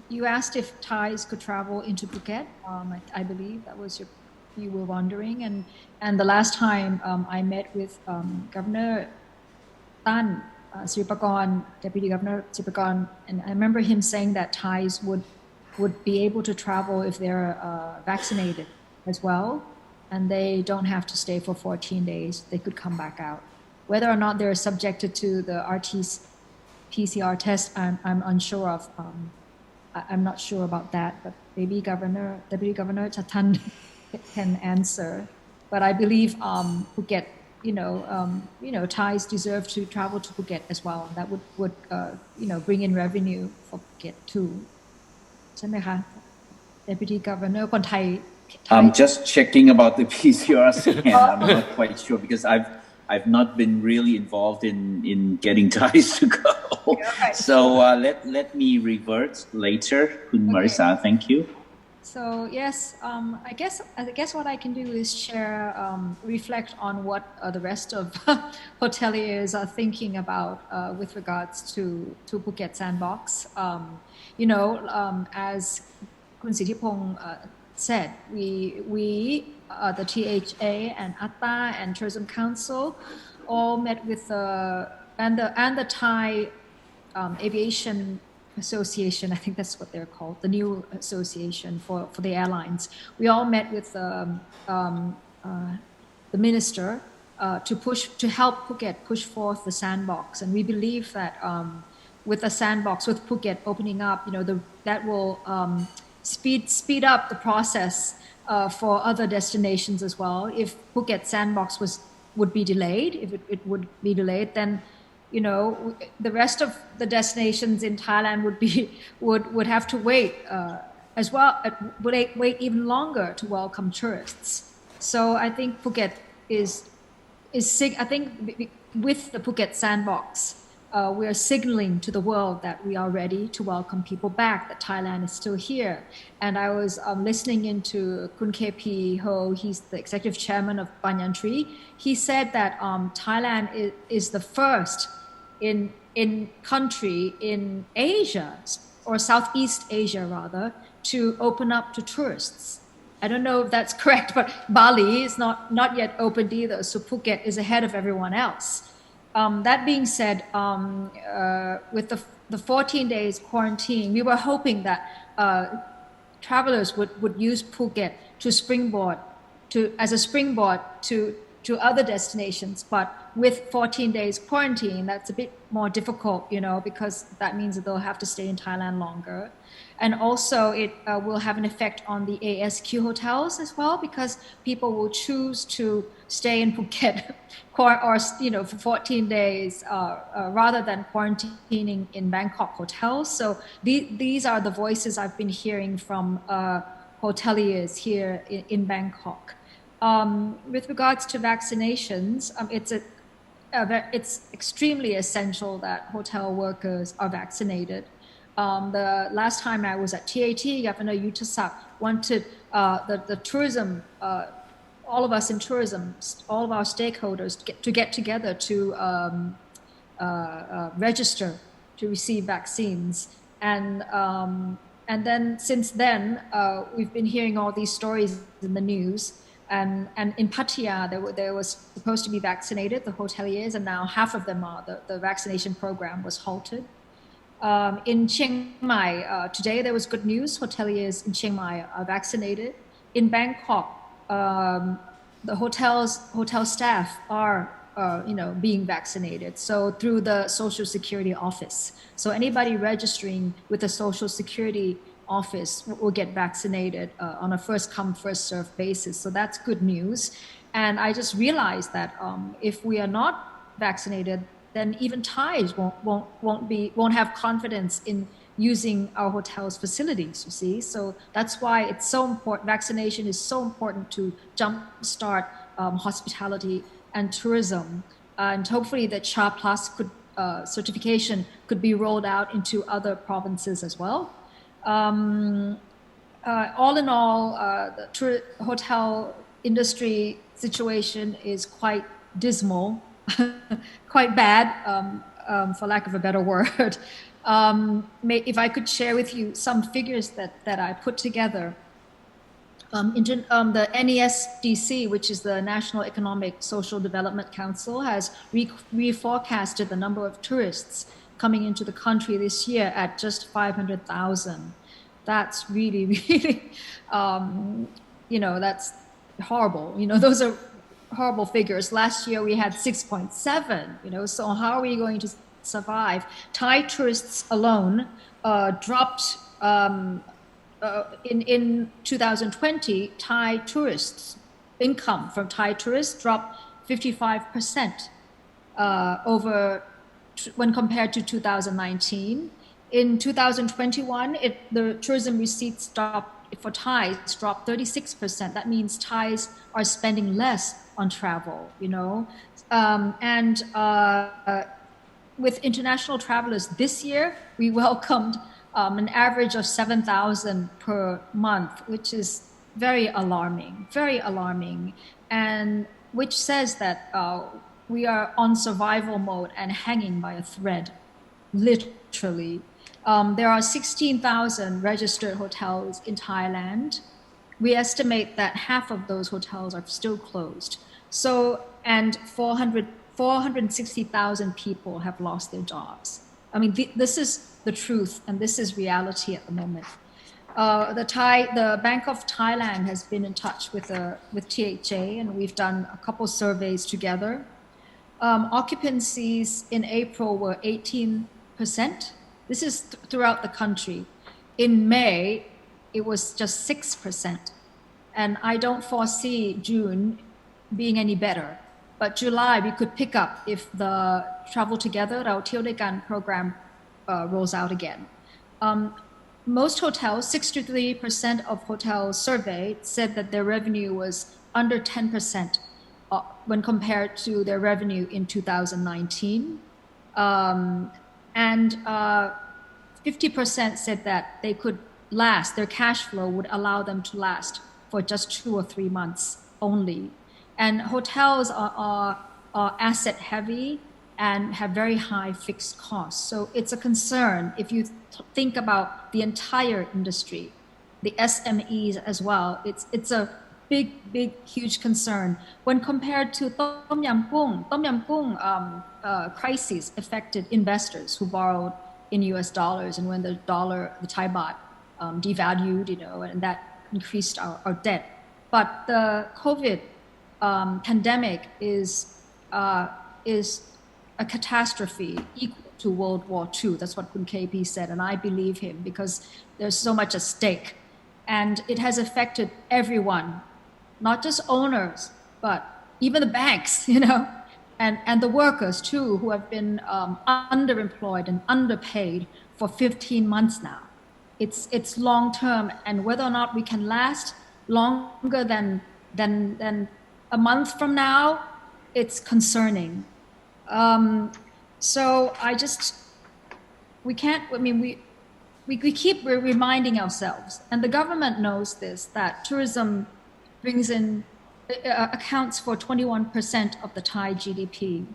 Speaker 3: You asked if Thais could travel into Phuket. I believe that was you were wondering. And the last time I met with Governor Tan Sripakorn, Deputy Governor Sripakorn, and I remember him saying that Thais would be able to travel if they're vaccinated as well, and they don't have to stay for 14 days. They could come back out. Whether or not they're subjected to the RT-PCR test, I'm unsure of. I'm not sure about that, but maybe Deputy Governor Chatan can answer. but I believe Phuket, Thais deserve to travel to Phuket as well. That would bring in revenue for Phuket too. ใช่ไหมคะ Deputy Governor คนไทย
Speaker 2: I'm just checking about the PCR scan. I'm not quite sure because I've not been really involved in getting Thais to go. So let me revert later. Kun Marisa, thank you.
Speaker 3: So yes, I guess what I can do is share, reflect on what the rest of hoteliers are thinking about with regards to Phuket Sandbox. As Kun Sithipong said, we the THA and ATA and Tourism Council all met with and the Thai Aviation Association, I think that's what they're called, the new association for the airlines. We all met with the minister to help Phuket push forth the sandbox, and we believe that with the sandbox, with Phuket opening up, that will speed up the process for other destinations as well. If Phuket Sandbox would be delayed, if it would be delayed, then the rest of the destinations in Thailand would have to wait as well, wait even longer to welcome tourists. So I think Phuket I think with the Phuket Sandbox, we are signaling to the world that we are ready to welcome people back, that Thailand is still here. And I was listening into Kun KP Ho, he's the executive chairman of Banyan Tree. He said that Thailand is the first in country in Asia, or Southeast Asia rather, to open up to tourists. I don't know if that's correct, but Bali is not yet opened either, so Phuket is ahead of everyone else. That being said, with the 14 days quarantine, we were hoping that travelers would use Phuket as a springboard to other destinations, but with 14 days quarantine, that's a bit more difficult, because that means that they'll have to stay in Thailand longer. And also it will have an effect on the ASQ hotels as well, because people will choose to stay in Phuket for 14 days rather than quarantining in Bangkok hotels. So these are the voices I've been hearing from hoteliers here in Bangkok. With regards to vaccinations, it's extremely essential that hotel workers are vaccinated. The last time I was at TAT, Governor Yuttasak wanted the tourism, all of us in tourism, all of our stakeholders to get together to register to receive vaccines. And then since then, we've been hearing all these stories in the news. And in Pattaya, there was supposed to be vaccinated, the hoteliers, and now half of them are. The vaccination program was halted. In Chiang Mai, today there was good news. Hoteliers in Chiang Mai are vaccinated. In Bangkok, the hotel staff are being vaccinated. So through the Social Security Office. So anybody registering with the Social Security Office will get vaccinated on a first come first served basis. So that's good news. And I just realized that if we are not vaccinated, then even Thais won't have confidence in using our hotel's facilities, you see. So that's why it's so important. Vaccination is so important to jumpstart hospitality and tourism. And hopefully the CHA Plus certification could be rolled out into other provinces as well. All in all, the hotel industry situation is quite dismal, quite bad, for lack of a better word. If I could share with you some figures that I put together. The NESDC, which is the National Economic Social Development Council, has reforecasted the number of tourists coming into the country this year at just 500,000. That's really, really, that's horrible. Those are horrible figures. Last year we had 6.7, so how are we going to survive? Thai tourists alone dropped in 2020. Thai tourists income from Thai tourists dropped 55% when compared to 2019. In 2021, the tourism receipts for Thais dropped 36%. That means Thais are spending less on travel, with international travelers this year, we welcomed an average of 7,000 per month, which is very alarming, and which says that we are on survival mode and hanging by a thread, literally. There are 16,000 registered hotels in Thailand. We estimate that half of those hotels are still closed. So, and 460,000 people have lost their jobs. I mean, this is the truth, and this is reality at the moment. The Bank of Thailand has been in touch with THA, and we've done a couple surveys together. Occupancies in April were 18%. This is throughout the country. In May, it was just 6%. And I don't foresee June being any better. But July, we could pick up if the Travel Together, our Tiu Doi Kan program, rolls out again. Most hotels, 63% of hotels surveyed said that their revenue was under 10% when compared to their revenue in 2019. And 50% said that they could last, their cash flow would allow them to last for just 2 or 3 months only. And hotels are asset heavy and have very high fixed costs. So it's a concern if you think about the entire industry, the SMEs as well. It's a big, huge concern. When compared to Tom Yam Kung crisis affected investors who borrowed in US dollars, and when the Thai baht devalued, and that increased our debt. But the COVID pandemic is a catastrophe equal to World War II. That's what Kun KP said, and I believe him because there's so much at stake. And it has affected everyone, not just owners, but even the banks, and the workers too, who have been underemployed and underpaid for 15 months now. It's long term, and whether or not we can last longer than a month from now, it's concerning. So we keep reminding ourselves, and the government knows this, that tourism accounts for 21% of the Thai GDP.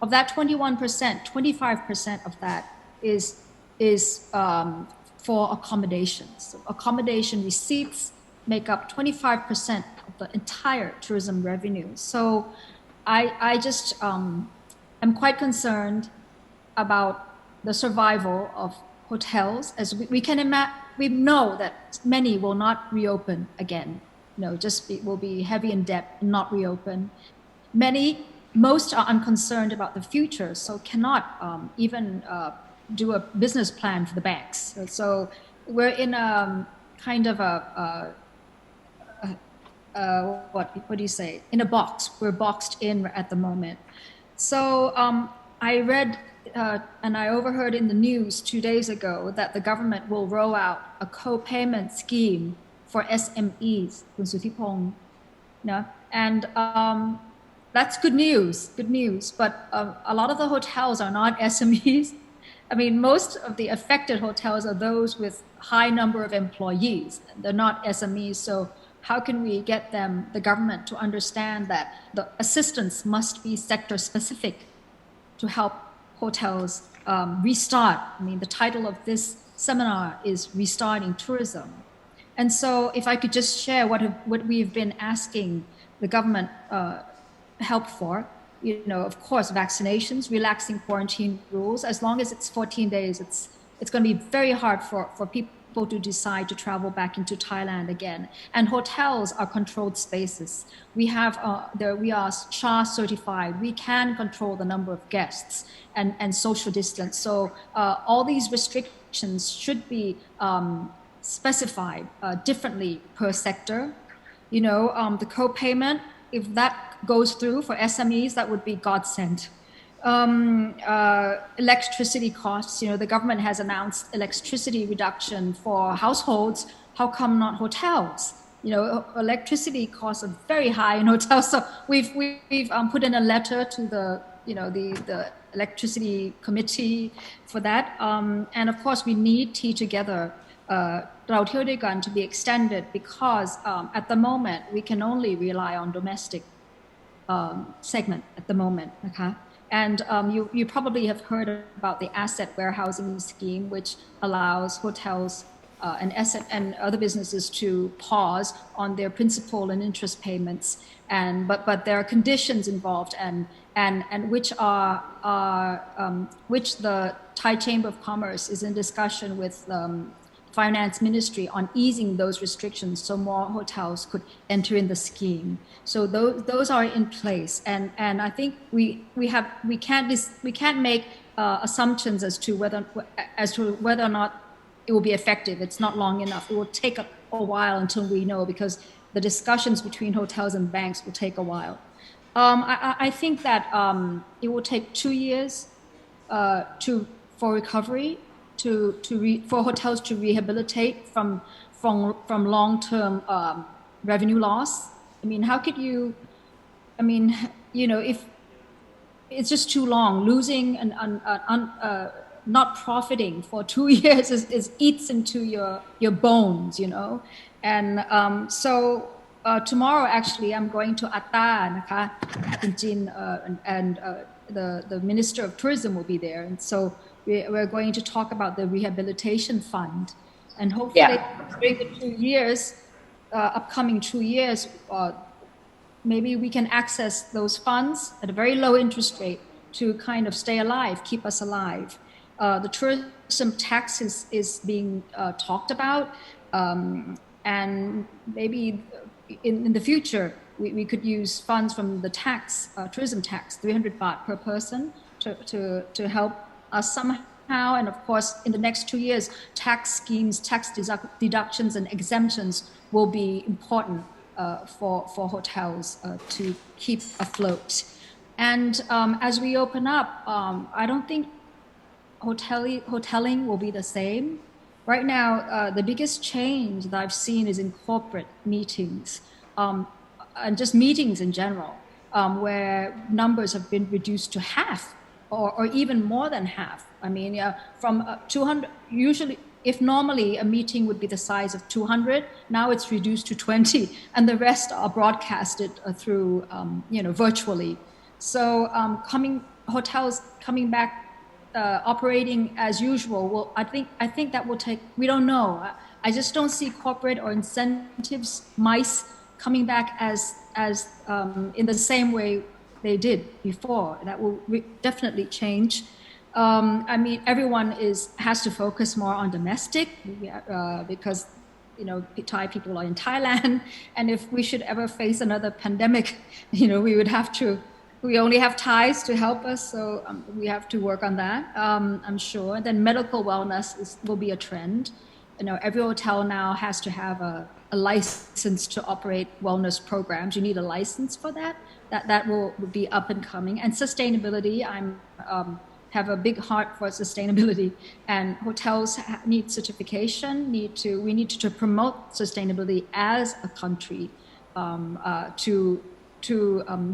Speaker 3: Of that 21%, 25% of that is for accommodations. So accommodation receipts make up 25% of the entire tourism revenue. So I'm quite concerned about the survival of hotels, as we know that many will not reopen again. Will be heavy in debt and not reopen. Most are unconcerned about the future, so cannot even do a business plan for the banks. So we're in a kind of what do you say? In a box. We're boxed in at the moment. So I read and I overheard in the news 2 days ago that the government will roll out a co-payment scheme for SMEs, Kun Suthipong. And that's good news. But a lot of the hotels are not SMEs. I mean, most of the affected hotels are those with high number of employees. They're not SMEs. So how can we get the government to understand that the assistance must be sector specific to help hotels restart? I mean, the title of this seminar is Restarting Tourism. And so if I could just share what we've been asking the government help for, of course, vaccinations, relaxing quarantine rules. As long as it's 14 days, it's going to be very hard for people to decide to travel back into Thailand again. And hotels are controlled spaces. We are SHA certified. We can control the number of guests and social distance. So all these restrictions should be specified differently per sector. The co-payment, if that goes through for SMEs, that would be godsend. Electricity costs, the government has announced electricity reduction for households. How come not hotels? Electricity costs are very high in hotels. So we've put in a letter to the electricity committee for that. And of course, we need Tea Together, Rao Tiu Doi Kan, to be extended because at the moment, we can only rely on domestic segment at the moment. Okay? And you probably have heard about the asset warehousing scheme, which allows hotels and other businesses to pause on their principal and interest payments, but there are conditions involved, and which which the Thai Chamber of Commerce is in discussion with Finance Ministry on easing those restrictions so more hotels could enter in the scheme. So those are in place, and I think we can't make assumptions as to whether or not it will be effective. It's not long enough. It will take a while until we know, because the discussions between hotels and banks will take a while. I think that it will take 2 years for recovery, for hotels to rehabilitate from long-term revenue loss. I mean, how could you? I mean, if it's just too long, losing and not profiting for 2 years is eats into your bones, And so tomorrow, actually, I'm going to Atta,นะคะคุณจิน and the Minister of Tourism will be there. And so we're going to talk about the rehabilitation fund. And hopefully during the 2 years, upcoming 2 years, maybe we can access those funds at a very low interest rate to kind of stay alive, keep us alive. The tourism tax is being talked about, and maybe in the future we could use funds from the tax, tourism tax, 300 baht per person to help us somehow. And of course, in the next 2 years, tax schemes, tax deductions and exemptions will be important for hotels to keep afloat. And as we open up, I don't think hoteling will be the same. Right now, the biggest change that I've seen is in corporate meetings, and just meetings in general, where numbers have been reduced to half or even more than half. I mean, from 200, usually, if normally a meeting would be the size of 200, now it's reduced to 20, and the rest are broadcasted through, virtually. So hotels coming back, operating as usual. Well, I think that will take. We don't know. I just don't see corporate or incentives, MICE, coming back as in the same way they did before. That will definitely change. I mean, everyone has to focus more on domestic because Thai people are in Thailand, and if we should ever face another pandemic, we would have to. We only have Thais to help us, so we have to work on that, I'm sure. Then medical wellness will be a trend. Every hotel now has to have a license to operate wellness programs. You need a license for that. That will be up and coming. And sustainability, have a big heart for sustainability, and hotels need certification. We need to promote sustainability as a country to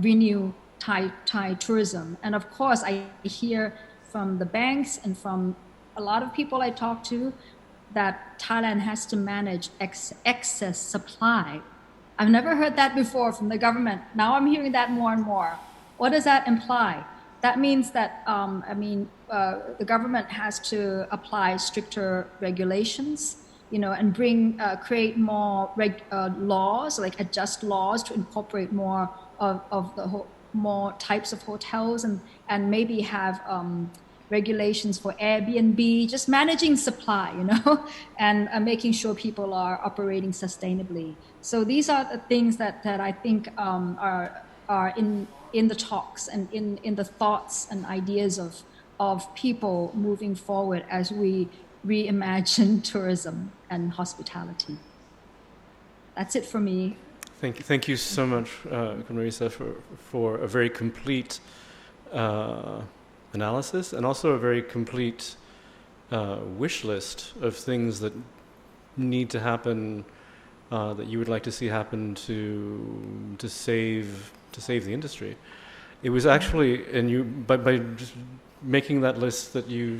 Speaker 3: renew Thai tourism. And of course, I hear from the banks and from a lot of people I talk to that Thailand has to manage excess supply. I've never heard that before from the government. Now I'm hearing that more and more. What does that imply? That means that, the government has to apply stricter regulations, and create more laws, like adjust laws to incorporate more of more types of hotels, and maybe have regulations for Airbnb, just managing supply, and making sure people are operating sustainably. So these are the things that I think are in the talks and in the thoughts and ideas of people moving forward as we reimagine tourism and hospitality. That's it for me.
Speaker 1: Thank you so much, Marisa, for a very complete analysis and also a very complete wish list of things that need to happen, that you would like to see happen to save the industry. It was actually, and you by just making that list that you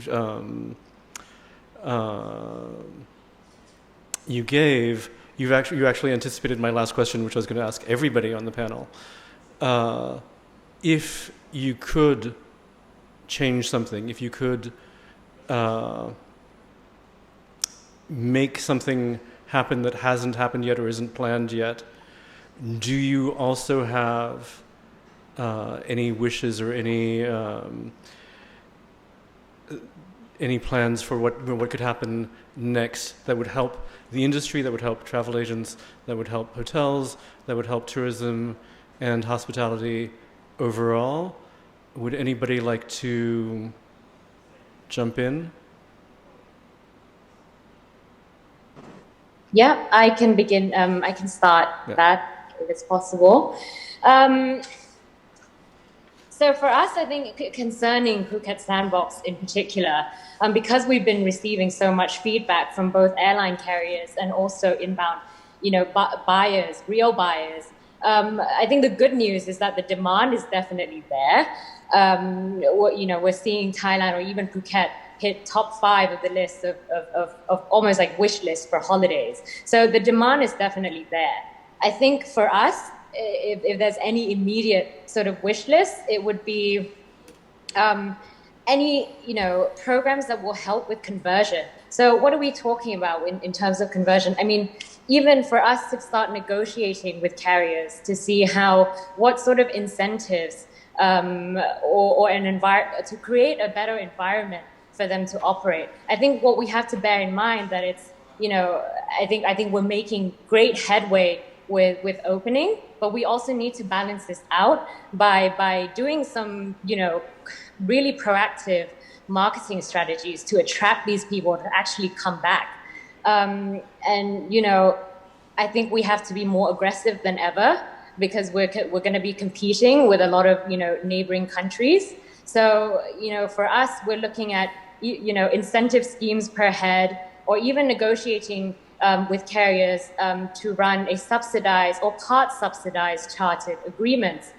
Speaker 1: gave, you actually anticipated my last question, which I was going to ask everybody on the panel. If you could change something, if you could make something happen that hasn't happened yet or isn't planned yet, do you also have any wishes or any plans for what could happen next that would help the industry, that would help travel agents, that would help hotels, that would help tourism and hospitality overall? Would anybody like to jump in?
Speaker 5: Yeah, I can begin. I can start that if it's possible. So for us, I think concerning Phuket Sandbox in particular, because we've been receiving so much feedback from both airline carriers and also inbound, buyers, real buyers, I think the good news is that the demand is definitely there. We're seeing Thailand or even Phuket hit top 5 of the list of almost like wish list for holidays. So the demand is definitely there. I think for us, if there's any immediate sort of wish list, it would be any programs that will help with conversion. So what are we talking about in terms of conversion? I mean, even for us to start negotiating with carriers to see what sort of incentives or an environment to create a better environment for them to operate. I think what we have to bear in mind that it's I think we're making great headway with opening, but we also need to balance this out by doing some really proactive marketing strategies to attract these people to actually come back. I think we have to be more aggressive than ever because we're going to be competing with a lot of neighboring countries. So for us, we're looking at incentive schemes per head, or even negotiating with carriers to run a subsidized or part subsidized chartered agreements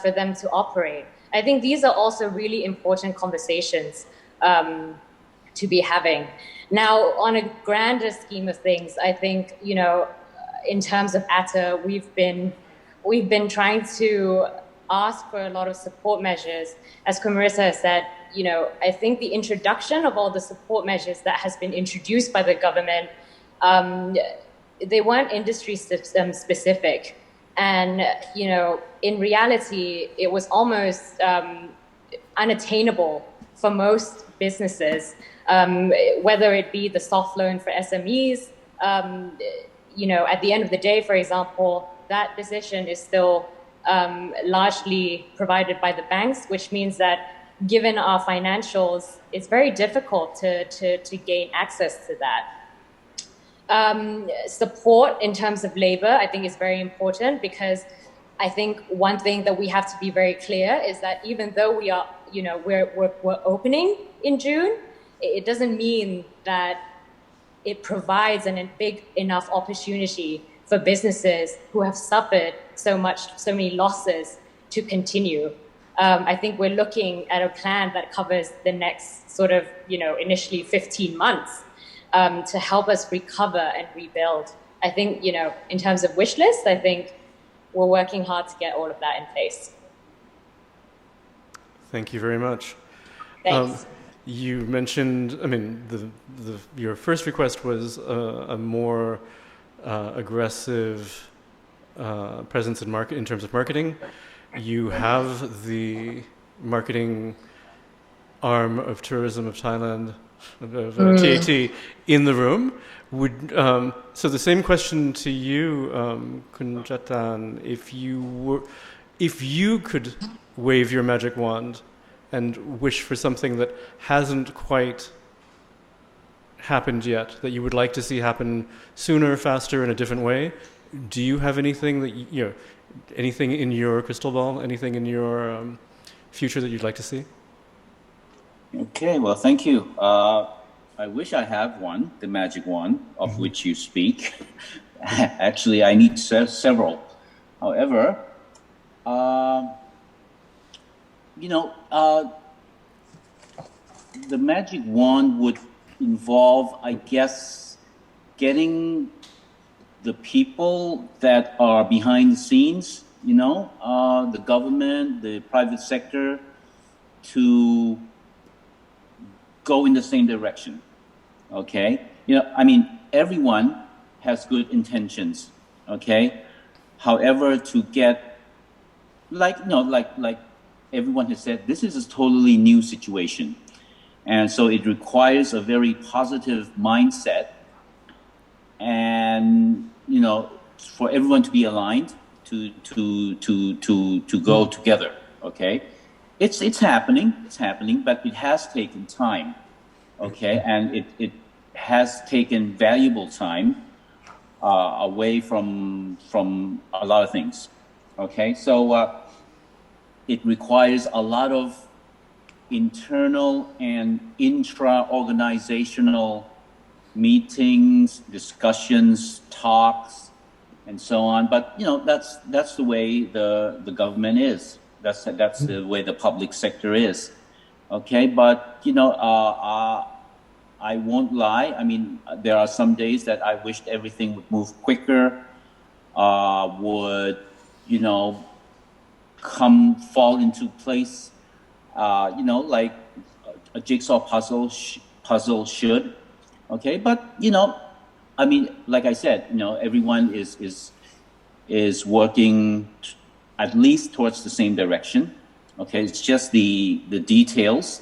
Speaker 5: for them to operate. I think these are also really important conversations to be having. Now, on a grander scheme of things, I think in terms of ATA, we've been trying to ask for a lot of support measures. As Marisa has said, I think the introduction of all the support measures that has been introduced by the government, they weren't industry specific. And, in reality, it was almost unattainable for most businesses, whether it be the soft loan for SMEs. At the end of the day, for example, that decision is still largely provided by the banks, which means that given our financials, it's very difficult to gain access to that. Support in terms of labor, I think, is very important, because I think one thing that we have to be very clear is that even though we are, we're opening in June, it doesn't mean that it provides a big enough opportunity for businesses who have suffered so many losses to continue. I think we're looking at a plan that covers the next sort of, initially 15 months to help us recover and rebuild. I think, in terms of wish list, I think we're working hard to get all of that in place.
Speaker 1: Thank you very much.
Speaker 5: Thanks.
Speaker 1: You mentioned, your first request was a more aggressive presence in terms of marketing. You have the marketing arm of tourism of Thailand, of TAT, in the room. So the same question to you, Kunjatan, if you could wave your magic wand and wish for something that hasn't quite happened yet, that you would like to see happen sooner, faster, in a different way, do you have anything that anything in your crystal ball, anything in your future that you'd like to see?
Speaker 2: Okay, well, thank you. I wish I have one, the magic one of which you speak. Actually, I need several. However, the magic wand would involve, I guess, getting the people that are behind the scenes, the government, the private sector, to go in the same direction. Okay? Everyone has good intentions. Okay? However, to get, like everyone has said, this is a totally new situation. And so it requires a very positive mindset and, for everyone to be aligned to go together. Okay? It's happening, but it has taken time. Okay? And it has taken valuable time away from a lot of things. Okay? So it requires a lot of internal and intra-organizational meetings, discussions, talks, and so on. But that's the way the government is. That's the way the public sector is. Okay, but I won't lie. There are some days that I wished everything would move quicker, would fall into place. Like a jigsaw puzzle should. Okay, but like I said, everyone is working at least towards the same direction. Okay, it's just the details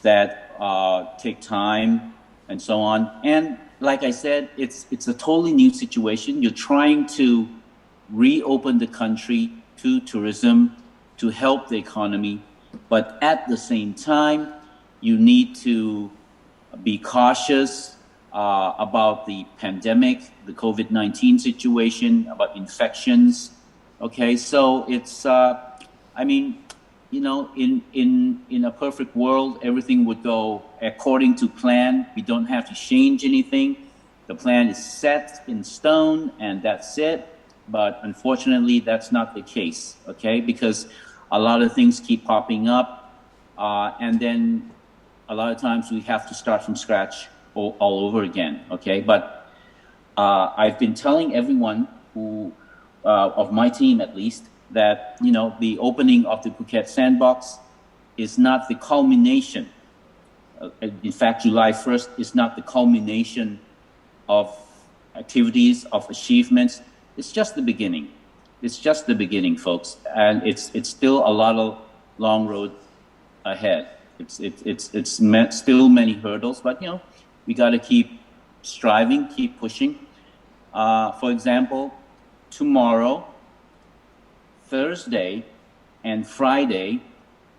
Speaker 2: that take time and so on. And like I said, it's a totally new situation. You're trying to reopen the country to tourism, to help the economy, but at the same time, you need to be cautious about the pandemic, the COVID-19 situation, about infections. Okay, so it's, in a perfect world, everything would go according to plan. We don't have to change anything. The plan is set in stone and that's it. But unfortunately, that's not the case, okay? Because a lot of things keep popping up, and then a lot of times we have to start from scratch all over again, okay? But I've been telling everyone who, of my team at least, that the opening of the Phuket Sandbox is not the culmination. In fact, July 1st is not the culmination of activities, of achievements. It's just the beginning. It's just the beginning, folks, and it's still a lot of long road ahead. It's still many hurdles, but we got to keep striving, keep pushing. For example, tomorrow, Thursday, and Friday,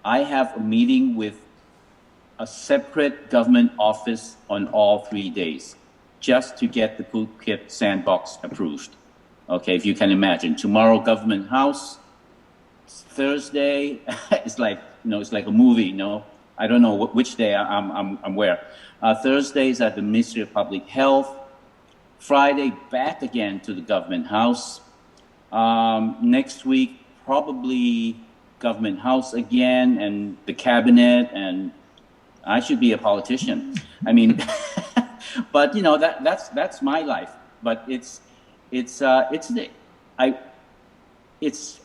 Speaker 2: I have a meeting with a separate government office on all 3 days, just to get the Phuket Sandbox approved. Okay, if you can imagine, tomorrow Government House, Thursday, it's like a movie. I don't know which day I'm where. Thursday is at the Ministry of Public Health. Friday back again to the Government House. Next week probably Government House again and the Cabinet, and I should be a politician. But that's my life. But it's a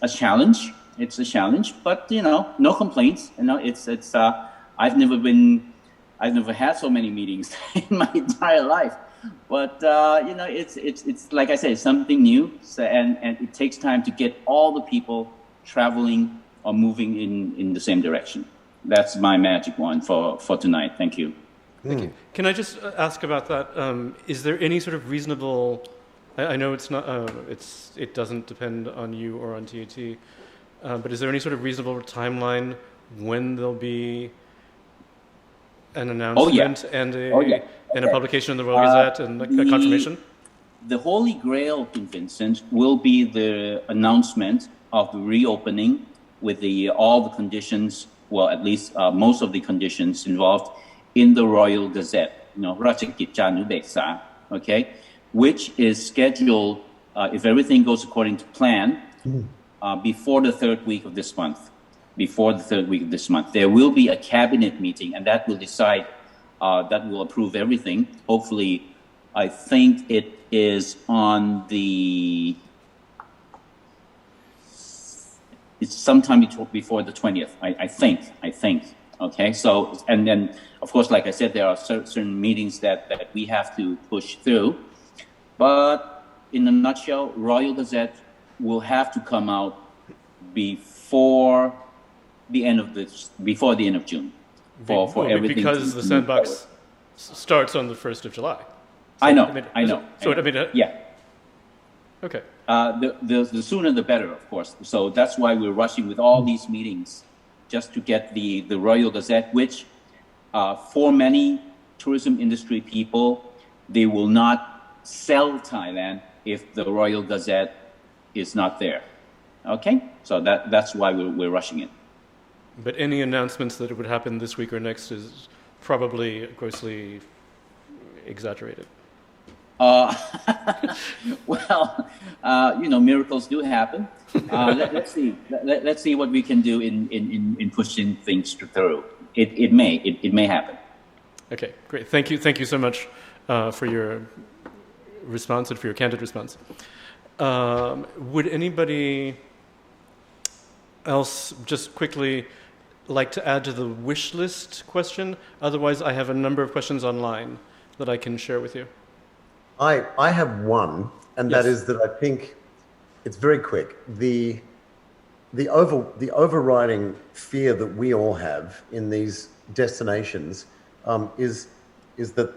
Speaker 2: challenge. It's a challenge, but no complaints. I've never had so many meetings in my entire life. But it's like I said, it's something new, and it takes time to get all the people traveling or moving in the same direction. That's my magic wand for tonight. Thank you.
Speaker 1: Thank you. Can I just ask about that? Is there any sort of reasonable? I know it's not. It doesn't depend on you or on TAT, but is there any sort of reasonable timeline when there'll be an announcement and a publication in the World Gazette and a confirmation?
Speaker 2: the Holy Grail, Vincent, will be the announcement of the reopening with all the conditions, well, at least most of the conditions involved in the Royal Gazette, Ratchakitjanubeksa, okay, which is scheduled, if everything goes according to plan, before the third week of this month. There will be a cabinet meeting, and that will decide, that will approve everything. Hopefully, I think it is on it's sometime before the 20th, I think. Okay, so, and then, of course, like I said, there are certain meetings that we have to push through. But in a nutshell, Royal Gazette will have to come out before the end of June for everything.
Speaker 1: Because the sandbox starts on the 1st of July. So,
Speaker 2: I know. Yeah.
Speaker 1: Okay.
Speaker 2: The sooner the better, of course. So that's why we're rushing with all these meetings, just to get the Royal Gazette, which for many tourism industry people, they will not sell Thailand if the Royal Gazette is not there. Okay? So that's why we're rushing it.
Speaker 1: But any announcements that it would happen this week or next is probably grossly exaggerated.
Speaker 2: Well, miracles do happen. Let's see what we can do in pushing things through. It may happen.
Speaker 1: Okay, great. Thank you so much for your response and for your candid response. Would anybody else just quickly like to add to the wish list question? Otherwise, I have a number of questions online that I can share with you.
Speaker 4: I have one, and
Speaker 1: Yes.
Speaker 4: that is that I think it's very quick. The overriding fear that we all have in these destinations is that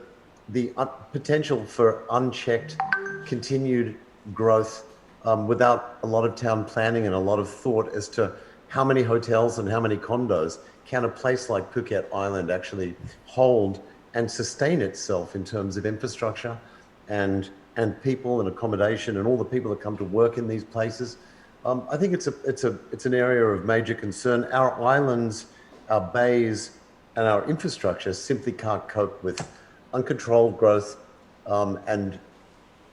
Speaker 4: the potential for unchecked, continued growth without a lot of town planning and a lot of thought as to how many hotels and how many condos can a place like Phuket Island actually hold and sustain itself in terms of infrastructure and people and accommodation and all the people that come to work in these places. I think it's an area of major concern. Our islands, our bays, and our infrastructure simply can't cope with uncontrolled growth and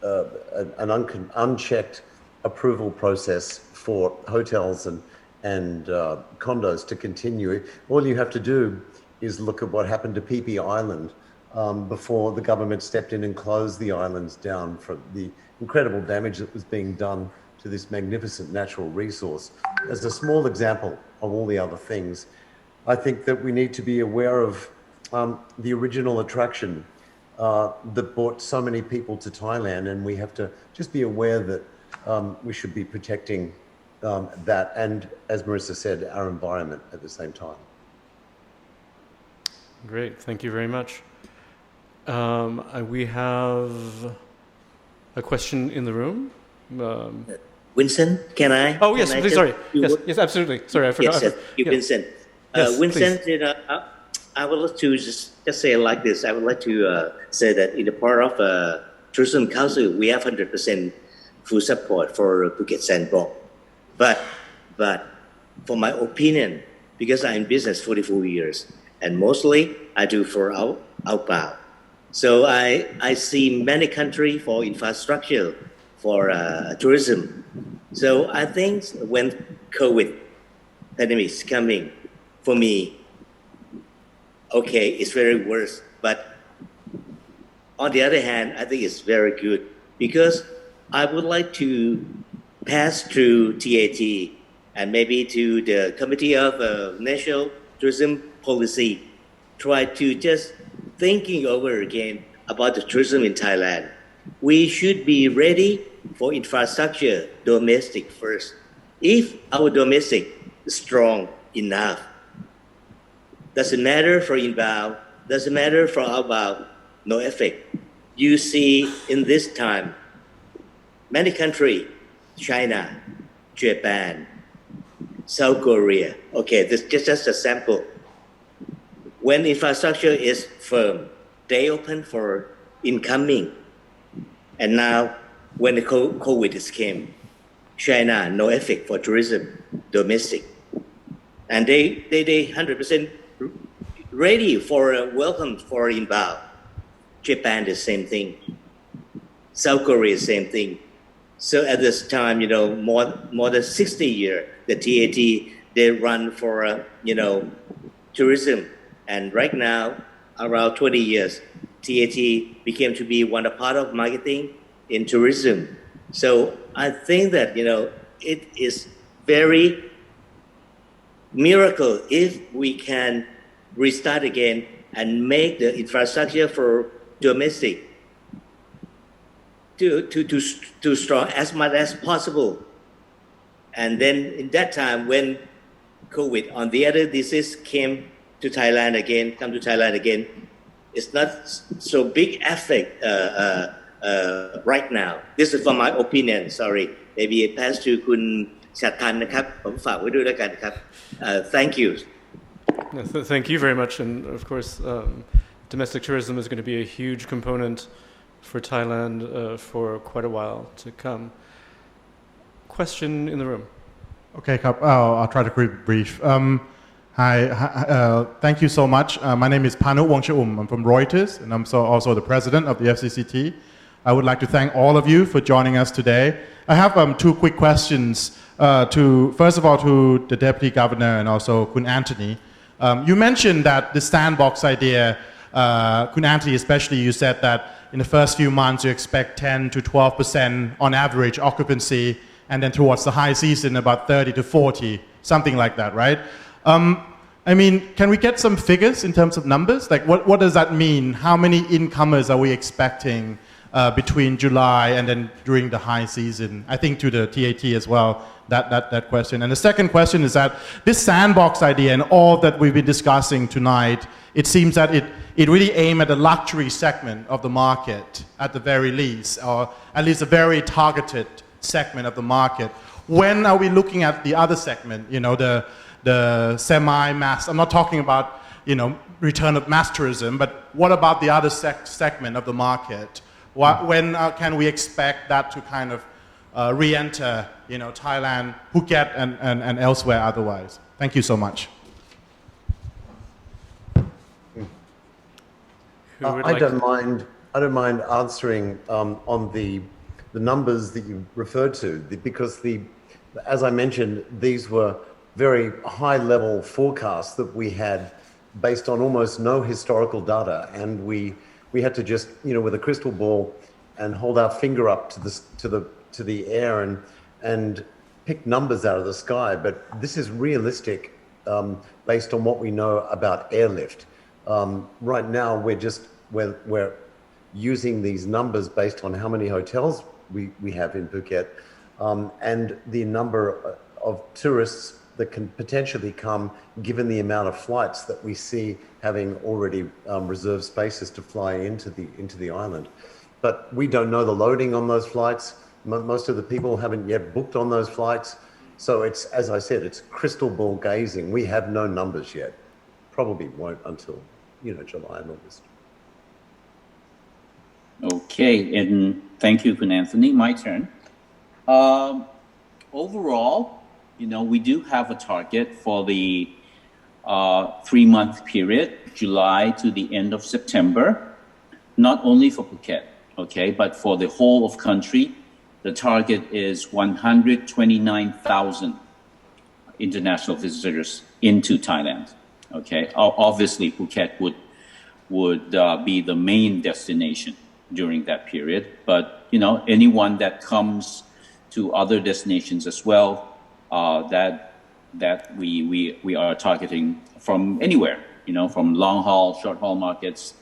Speaker 4: an unchecked approval process for hotels and condos to continue. All you have to do is look at what happened to Phi Phi Island before the government stepped in and closed the islands down for the incredible damage that was being done to this magnificent natural resource. As a small example of all the other things, I think that we need to be aware of the original attraction that brought so many people to Thailand, and we have to just be aware that we should be protecting that and, as Marissa said, our environment at the same time.
Speaker 1: Great, thank you very much. We have a question in the room.
Speaker 6: Vincent, can I?
Speaker 1: Oh, yes,
Speaker 6: can I
Speaker 1: please,
Speaker 6: just
Speaker 1: sorry.
Speaker 6: do
Speaker 1: Yes, absolutely. Sorry, I forgot.
Speaker 6: Yes, you,
Speaker 1: Yeah.
Speaker 6: Vincent.
Speaker 1: Yes,
Speaker 6: Vincent, I would like to just say it like this. I would like to say that in the part of Tourism Council, we have 100% full support for Phuket Sandbox. But for my opinion, because I'm in business 44 years, and mostly I do for outbound. So I see many countries for infrastructure, for tourism. So I think when COVID pandemic is coming, for me, okay, it's very worse. But on the other hand, I think it's very good because I would like to pass through TAT and maybe to the Committee of National Tourism Policy, try to just thinking over again about the tourism in Thailand. We should be ready for infrastructure, domestic first. If our domestic is strong enough, doesn't matter for inbound, doesn't matter for outbound, no effect. You see in this time, many countries, China, Japan, South Korea, okay, this is just a sample. When infrastructure is firm, they open for incoming. And now, when the COVID came, China, no effect for tourism, domestic. And they 100% ready for a welcome for inbound. Japan, the same thing. South Korea, same thing. So at this time, more than 60 years, the TAT, they run for, tourism. And right now, around 20 years, TAT became to be one part of marketing in tourism. So I think that, it is very miracle if we can restart again and make the infrastructure for domestic to strong as much as possible. And then in that time when COVID on the other disease come to Thailand again, it's not so big effect right now. This is from my opinion, sorry. Maybe it pass to คุณชัดทันนะครับผมฝากไว้ด้วยแล้วกันครับ Thank you.
Speaker 1: Thank you very much. And of course, domestic tourism is going to be a huge component for Thailand for quite a while to come. Question in the room.
Speaker 8: Okay, I'll try to keep brief. Hi, thank you so much. My name is Panu Wongchaum. I'm from Reuters, and I'm also the president of the FCCT. I would like to thank all of you for joining us today. I have two quick questions. First of all, to the Deputy Governor and also Kun Anthony. You mentioned that the sandbox idea, Kun Anthony especially, you said that in the first few months you expect 10 to 12% on average occupancy, and then towards the high season about 30 to 40, something like that, right? Can we get some figures in terms of numbers? Like what does that mean? How many incomers are we expecting between July and then during the high season? I think to the TAT as well, that question. And the second question is that this sandbox idea and all that we've been discussing tonight, it seems that it really aimed at the luxury segment of the market at the very least, or at least a very targeted segment of the market. When are we looking at the other segment, the semi-mass? I'm not talking about, return of mass tourism, but what about the other segment of the market? When can we expect that to kind of re-enter, Thailand, Phuket, and elsewhere otherwise? Thank you so much.
Speaker 4: I don't mind answering on the numbers that you referred to, because as I mentioned, these were very high-level forecasts that we had based on almost no historical data, and we had to just, with a crystal ball and hold our finger up to the air and pick numbers out of the sky. But this is realistic based on what we know about airlift. Right now, we're using these numbers based on how many hotels we have in Phuket, and the number of tourists that can potentially come, given the amount of flights that we see having already reserved spaces to fly into the island. But we don't know the loading on those flights. Most of the people haven't yet booked on those flights. So it's, as I said, it's crystal ball gazing. We have no numbers yet. Probably won't until, July and August.
Speaker 2: Okay, and thank you, Kun Anthony. My turn. Overall, we do have a target for the 3-month period, July to the end of September, not only for Phuket, okay, but for the whole of country. The target is 129,000 international visitors into Thailand. Okay, obviously Phuket would be the main destination during that period, but anyone that comes to other destinations as well, that we are targeting from anywhere, from long haul, short haul markets,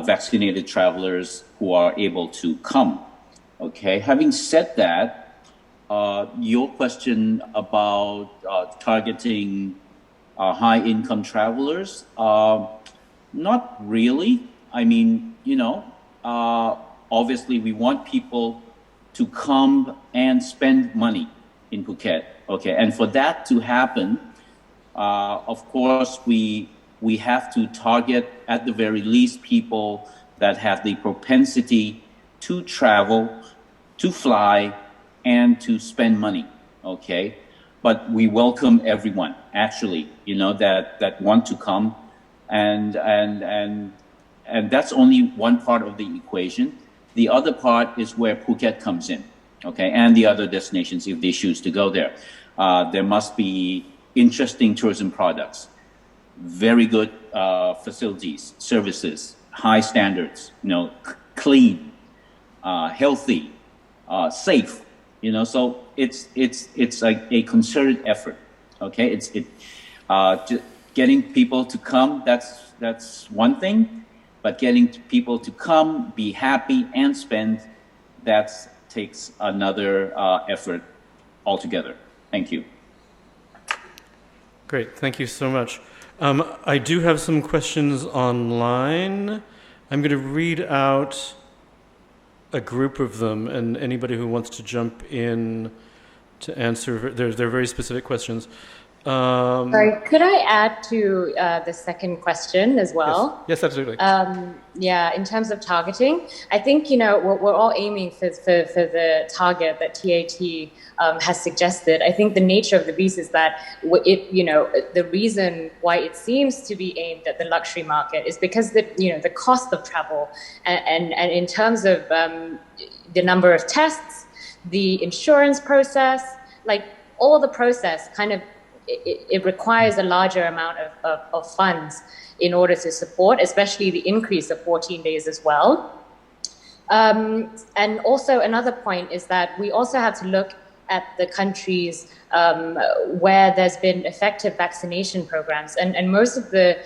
Speaker 2: vaccinated travelers who are able to come. Okay, having said that, your question about targeting high income travelers, not really. Obviously we want people to come and spend money in Phuket. Okay, and for that to happen, of course, we have to target at the very least people that have the propensity to travel, to fly, and to spend money, okay? But we welcome everyone, actually, that want to come, and that's only one part of the equation. The other part is where Phuket comes in, okay, and the other destinations if they choose to go there. There must be interesting tourism products, very good facilities, services, high standards, clean, healthy, safe. So it's like a concerted effort. Okay, getting people to come. That's one thing, but getting people to come, be happy, and spend, that takes another effort altogether. Thank you.
Speaker 1: Great, thank you so much. I do have some questions online. I'm going to read out a group of them, and anybody who wants to jump in to answer, they're very specific questions.
Speaker 5: Sorry, could I add to the second question as well?
Speaker 1: Yes, absolutely.
Speaker 5: Yeah, in terms of targeting, I think, we're all aiming for the target that TAT has suggested. I think the nature of the beast is that the reason why it seems to be aimed at the luxury market is because the cost of travel and in terms of the number of tests, the insurance process, like all the process kind of, it requires a larger amount of funds in order to support, especially the increase of 14 days as well. And also another point is that we also have to look at the countries where there's been effective vaccination programs. And most of the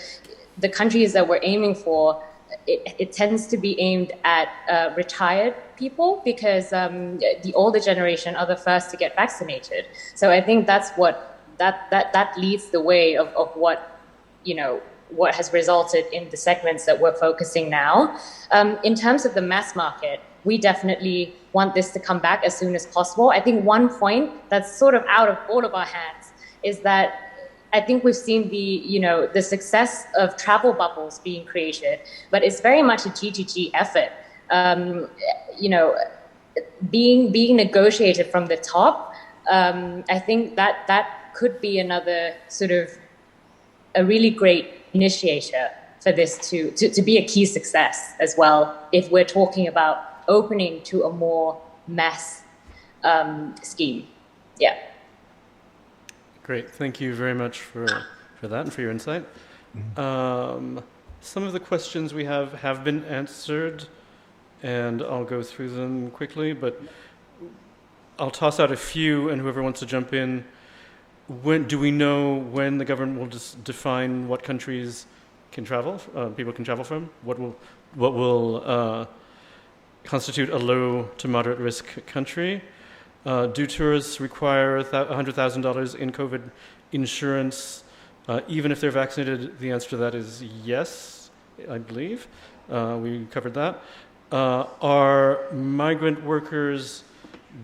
Speaker 5: countries that we're aiming for, it tends to be aimed at retired people because the older generation are the first to get vaccinated. So I think that's what that leads the way of what what has resulted in the segments that we're focusing now. In terms of the mass market, we definitely want this to come back as soon as possible. I think one point that's sort of out of all of our hands is that I think we've seen the success of travel bubbles being created, but it's very much a G2G effort. Being negotiated from the top. I think that could be another sort of a really great initiator for this to be a key success as well, if we're talking about opening to a more mass scheme. Yeah.
Speaker 1: Great, thank you very much for that and for your insight. Some of the questions we have been answered, and I'll go through them quickly, but I'll toss out a few, and whoever wants to jump in. Do we know when the government will just define what countries can travel? People can travel from? What will constitute a low to moderate risk country? Do tourists require $100,000 in COVID insurance, even if they're vaccinated? The answer to that is yes, I believe. We covered that. Are migrant workers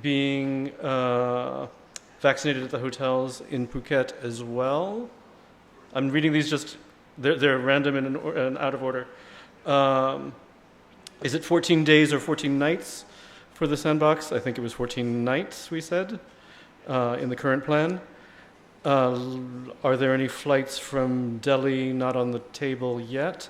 Speaker 1: being vaccinated at the hotels in Phuket as well? I'm reading these they're random and out of order. Is it 14 days or 14 nights for the sandbox? I think it was 14 nights, we said, in the current plan. Are there any flights from Delhi not on the table yet?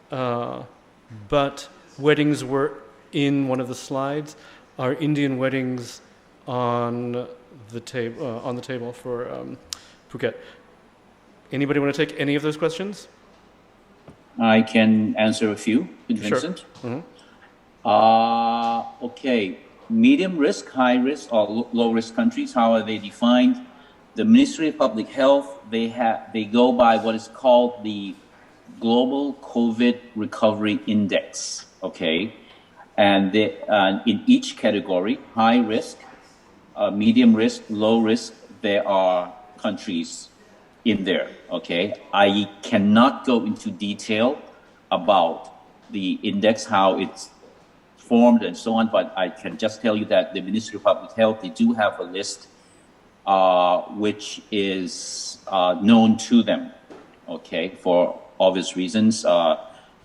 Speaker 1: But weddings were in one of the slides. Are Indian weddings on the table for Phuket? Anybody want to take any of those questions?
Speaker 2: I can answer a few, Vincent.
Speaker 1: Sure. Mm-hmm.
Speaker 2: Okay. Medium risk, high risk, or low risk countries, how are they defined? The Ministry of Public Health, they go by what is called the Global COVID Recovery Index. Okay. And in each category, high risk, medium risk, low risk, there are countries in there, okay? I cannot go into detail about the index, how it's formed and so on, but I can just tell you that the Ministry of Public Health, they do have a list which is known to them, okay? For obvious reasons,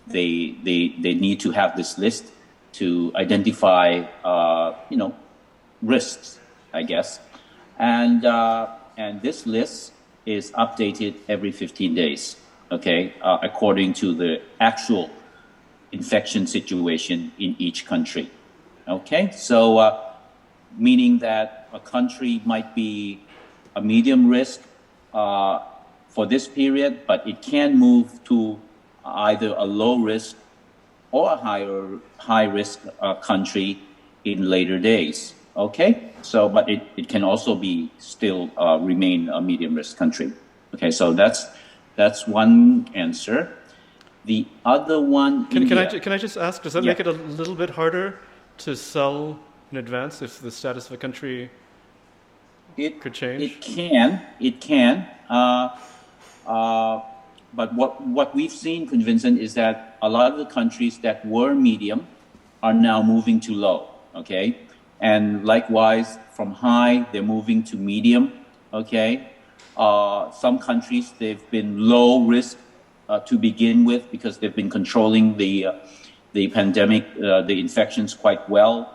Speaker 2: they need to have this list to identify, risks, I guess. And this list is updated every 15 days, okay, according to the actual infection situation in each country. Okay, so meaning that a country might be a medium risk for this period, but it can move to either a low risk or a high risk country in later days. Okay, so but it can also be still remain a medium risk country. Okay, so that's one answer. The other one.
Speaker 1: Can I just ask? Does that make it a little bit harder to sell in advance if the status of a country could change? It can. But what we've seen, Vincent, is that a lot of the countries that were medium are now moving to low. Okay, and likewise from high they're moving to medium. Okay, some countries they've been low risk to begin with because they've been controlling the pandemic, the infections quite well.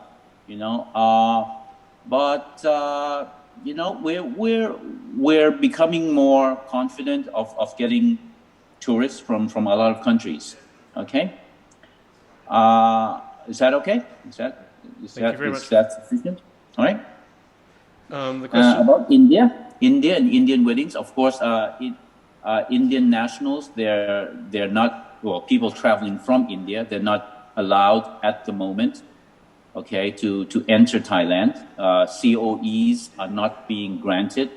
Speaker 1: We're becoming more confident of getting tourists from a lot of countries. Okay, is that okay? Is that sufficient? All right. The question
Speaker 2: about India and Indian weddings, of course. Indian nationals, they're not, well, people traveling from India, they're not allowed at the moment, okay, to enter Thailand. COEs are not being granted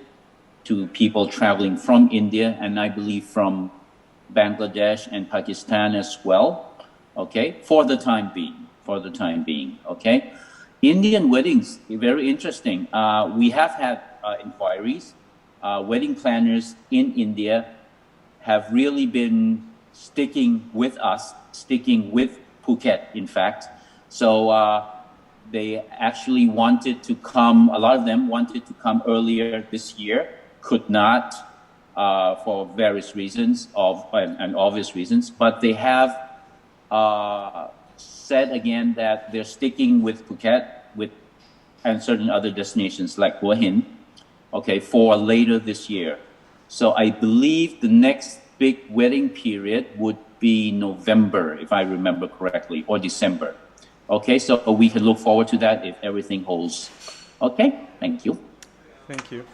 Speaker 2: to people traveling from India, and I believe from Bangladesh and Pakistan as well, okay, for the time being, okay. Indian weddings, very interesting. We have had inquiries. Wedding planners in India have really been sticking with us, sticking with Phuket, in fact. So they actually wanted to come, a lot of them wanted to come earlier this year, could not for various reasons and obvious reasons, but they have said again that they're sticking with Phuket and certain other destinations like Hua Hin, okay, for later this year. So I believe the next big wedding period would be November, if I remember correctly, or December. Okay, so we can look forward to that if everything holds. Okay, thank you.
Speaker 1: Thank you.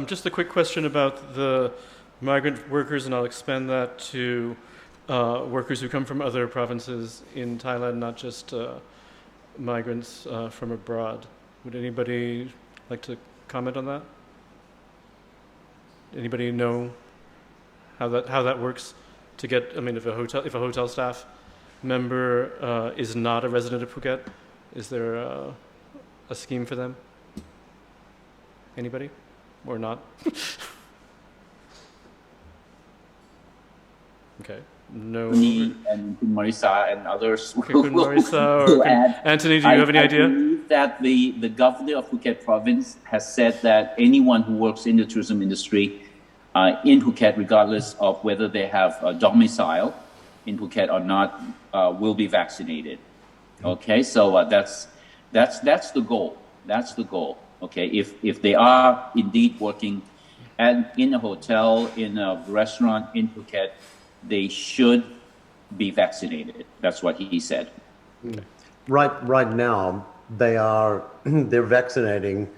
Speaker 1: Just a quick question about the migrant workers, and I'll expand that to workers who come from other provinces in Thailand, not just migrants from abroad. Would anybody like to comment on that? Anybody know how that works to get? I mean, if a hotel staff member is not a resident of Phuket, is there a scheme for them? Anybody, or not? Okay. No.
Speaker 2: And Marisa and others.
Speaker 1: Okay, Marisa or Anthony, do you have any idea?
Speaker 2: I believe that the governor of Phuket province has said that anyone who works in the tourism industry in Phuket, regardless of whether they have a domicile in Phuket or not, will be vaccinated. Okay, so that's the goal. That's the goal. Okay, if they are indeed working in a hotel, in a restaurant in Phuket, they should be vaccinated. That's what he said.
Speaker 4: Right now, they're vaccinating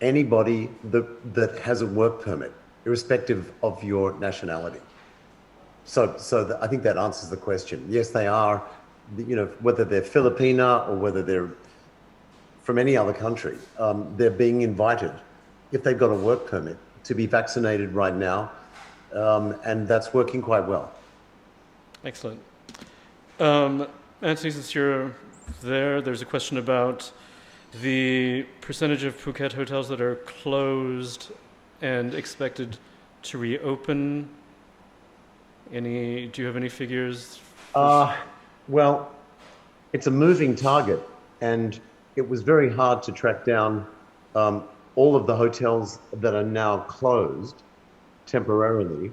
Speaker 4: anybody that has a work permit, irrespective of your nationality. So I think that answers the question. Yes, they are, whether they're Filipina or whether they're from any other country, they're being invited, if they've got a work permit, to be vaccinated right now. And that's working quite well.
Speaker 1: Excellent. Anthony, since you're there's a question about the percentage of Phuket hotels that are closed and expected to reopen. Do you have any figures?
Speaker 4: Well, it's a moving target, and it was very hard to track down all of the hotels that are now closed temporarily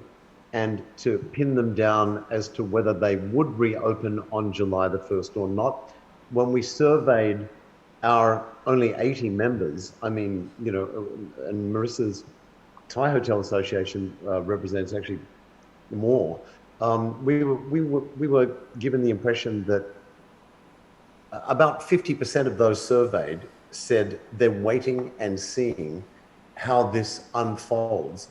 Speaker 4: and to pin them down as to whether they would reopen on July the 1st or not. When we surveyed our only 80 members, I mean, you know, and Marissa's Thai Hotel Association represents actually more. We were given the impression that about 50% of those surveyed said they're waiting and seeing how this unfolds,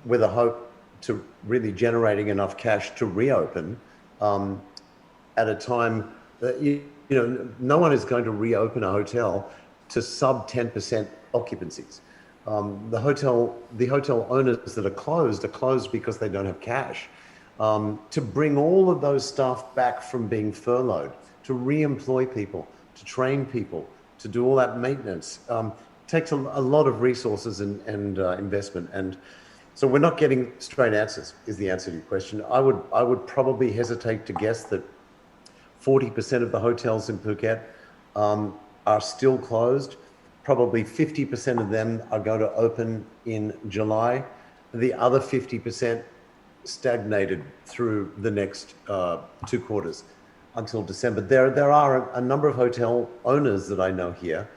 Speaker 4: with a hope to really generating enough cash to reopen at a time that, you know, no one is going to reopen a hotel to sub 10% occupancies. The hotel owners that are closed because they don't have cash. To bring all of those staff back from being furloughed, to re-employ people, to train people, to do all that maintenance, takes a lot of resources and investment. And so we're not getting straight answers, is the answer to your question. I would probably hesitate to guess that 40% of the hotels in Phuket are still closed. Probably 50% of them are going to open in July. The other 50% stagnated through the next 2 quarters until December. There are a number of hotel owners that I know here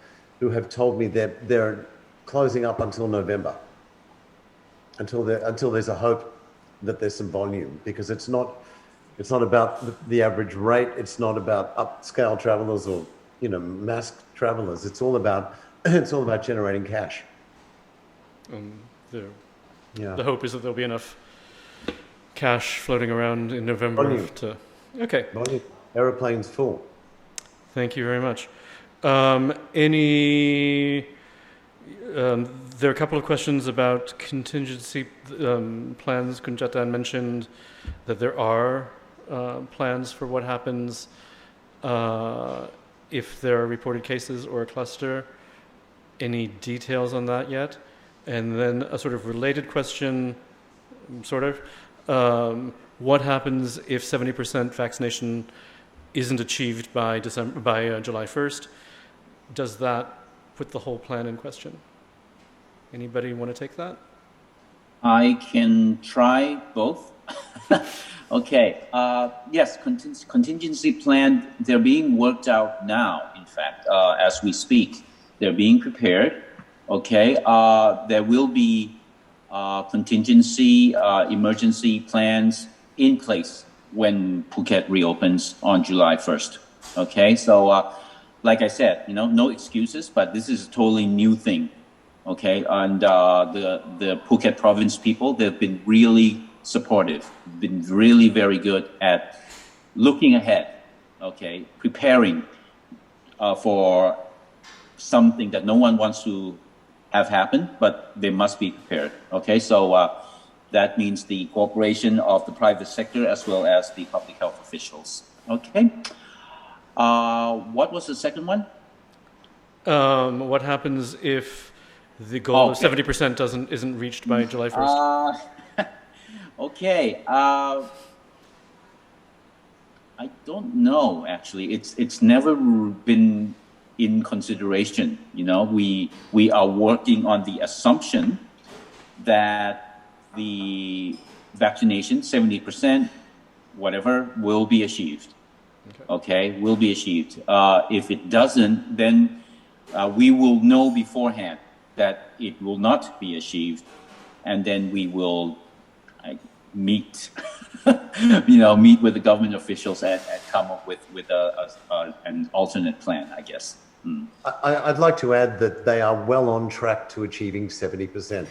Speaker 4: who have told me that they're closing up until November, until there's a hope that there's some volume, because it's not about the average rate. It's not about upscale travelers or, you know, masked travelers. It's all about generating cash.
Speaker 1: The hope is that there'll be enough cash floating around in November
Speaker 4: Volume.
Speaker 1: Okay.
Speaker 4: Volume. Aeroplanes full.
Speaker 1: Thank you very much. There are a couple of questions about contingency plans. Kunjatan mentioned that there are plans for what happens if there are reported cases or a cluster. Any details on that yet? And then a sort of related question, what happens if 70% vaccination isn't achieved by July 1st? Does that put the whole plan in question? Anybody want to take that?
Speaker 2: I can try both. Okay. Yes, contingency plan, they're being worked out now, in fact, as we speak. They're being prepared. Okay. There will be contingency, emergency plans in place when Phuket reopens on July 1st. Okay. So, like I said, you know, no excuses, but this is a totally new thing. Okay. And the Phuket province people, they've been really supportive, been really very good at looking ahead. Okay. Preparing for something that no one wants to have happen, but they must be prepared. Okay, so that means the cooperation of the private sector as well as the public health officials. Okay. What was the second one?
Speaker 1: What happens if the goal of 70% isn't reached by July 1st?
Speaker 2: Okay. I don't know. Actually, it's never been in consideration. You know, we are working on the assumption that the vaccination, 70%, whatever, will be achieved. Okay, will be achieved. If it doesn't, then we will know beforehand that it will not be achieved, and then we will meet, meet with the government officials and come up with an alternate plan, I guess.
Speaker 4: I'd like to add that they are well on track to achieving 70%.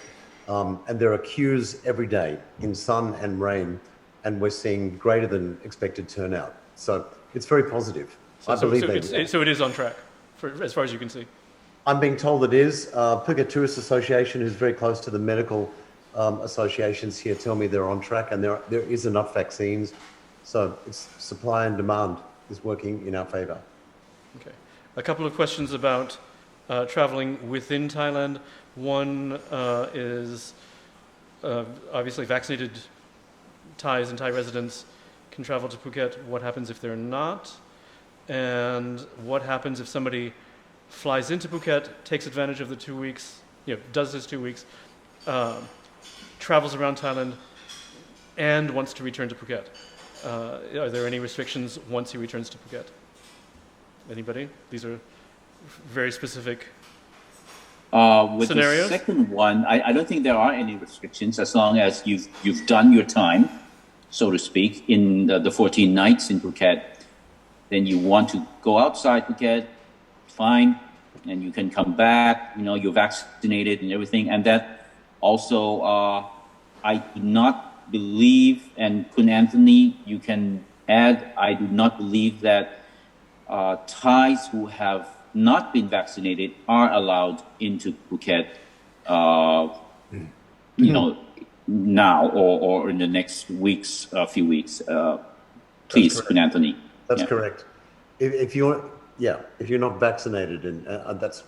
Speaker 4: And there are queues every day in sun and rain, and we're seeing greater than expected turnout. So it's very positive. I believe
Speaker 1: so it is on track, as far as you can see.
Speaker 4: I'm being told it is. Phuket Tourist Association, who's very close to the medical associations here, tell me they're on track, and there is enough vaccines. So it's supply and demand is working in our favor.
Speaker 1: Okay. A couple of questions about traveling within Thailand. One is obviously vaccinated Thais and Thai residents can travel to Phuket. What happens if they're not? And what happens if somebody flies into Phuket, takes advantage of the 2 weeks, does this 2 weeks, travels around Thailand, and wants to return to Phuket. Are there any restrictions once he returns to Phuket? Anybody? These are very specific
Speaker 2: With
Speaker 1: scenarios?
Speaker 2: the second one, I don't think there are any restrictions as long as you've done your time, so to speak, in the 14 nights in Phuket. Then you want to go outside Phuket, fine, and you can come back. You know, you're vaccinated and everything, and that also I do not believe, and Kun Anthony, you can add, I do not believe that Thais who have not been vaccinated are allowed into Phuket, you know, now or in the next weeks, few weeks. Please, Kun Anthony.
Speaker 4: That's
Speaker 2: Yeah.
Speaker 4: correct. If you're not vaccinated, and that's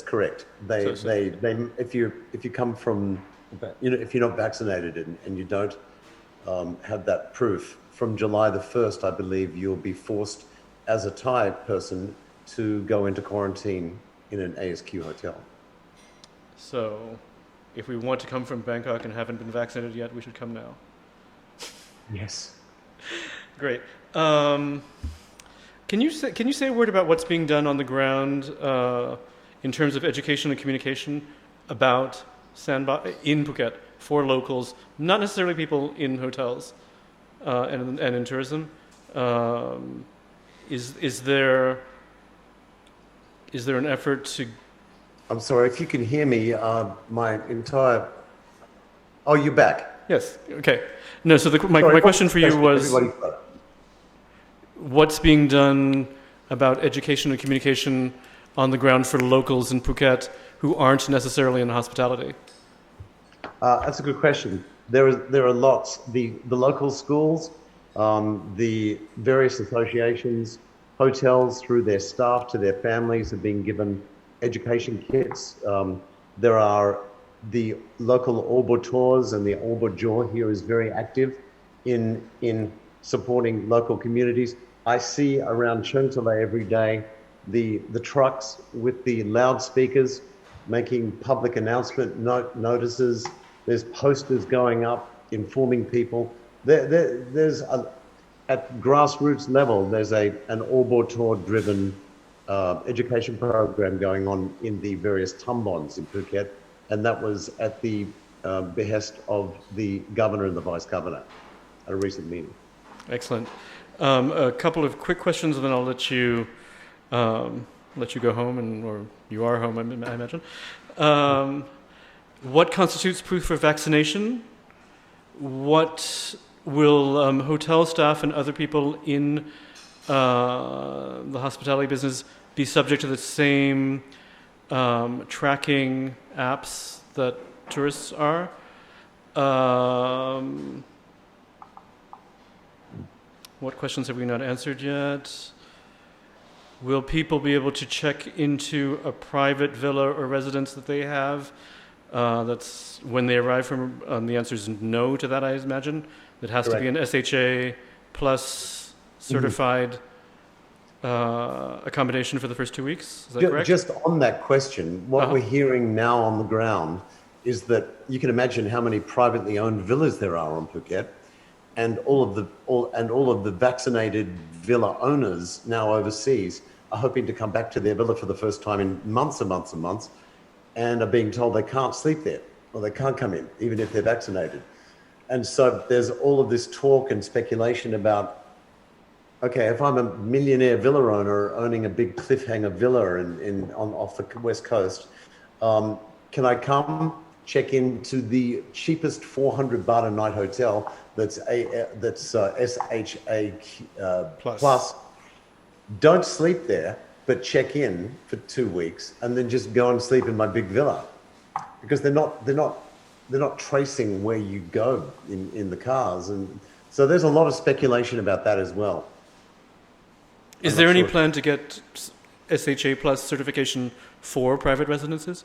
Speaker 4: correct. If you come from, you know, if you're not vaccinated and you don't have that proof, from July the 1st, I believe you'll be forced as a Thai person to go into quarantine in an ASQ hotel.
Speaker 1: So, if we want to come from Bangkok and haven't been vaccinated yet, we should come now.
Speaker 4: Yes.
Speaker 1: Great. Can you say a word about what's being done on the ground in terms of education and communication about Sandbox in Phuket for locals, not necessarily people in hotels and in tourism? Is there an effort to?
Speaker 4: I'm sorry, if you can hear me, my entire... Oh, you're back.
Speaker 1: Yes, okay. No, so my question for you was, what's being done about education and communication on the ground for locals in Phuket who aren't necessarily in hospitality?
Speaker 4: That's a good question. There are lots. The local schools, the various associations, hotels through their staff to their families have been given education kits. There are the local Orbo tours, and the Orbo Jaw here is very active in supporting local communities. I see around Chungtale every day the trucks with the loudspeakers making public announcement notices. There's posters going up informing people. There's at grassroots level, there's an Orbo tour driven education program going on in the various tumbons in Phuket, and that was at the behest of the governor and the vice governor at a recent meeting.
Speaker 1: Excellent. A couple of quick questions, and then I'll let you go home, or you are home, I imagine. What constitutes proof for vaccination? What will hotel staff and other people in the hospitality business be subject to the same tracking apps that tourists are? What questions have we not answered yet? Will people be able to check into a private villa or residence that they have? That's when they arrive from, the answer is no to that, I imagine. It has to be an SHA plus certified accommodation for the first 2 weeks. Is that correct?
Speaker 4: Just on that question, what we're hearing now on the ground is that you can imagine how many privately owned villas there are on Phuket, and all of the vaccinated villa owners now overseas are hoping to come back to their villa for the first time in months and months and months, and are being told they can't sleep there or they can't come in, even if they're vaccinated. And so there's all of this talk and speculation about, okay, if I'm a millionaire villa owner owning a big cliffhanger villa off the west coast, can I come check into the cheapest 400 baht a night hotel that's SHA plus? Don't sleep there, but check in for 2 weeks and then just go and sleep in my big villa, because they're not tracing where you go in the cars, and so there's a lot of speculation about that as well.
Speaker 1: Is there any plan to get SHA plus certification for private residences?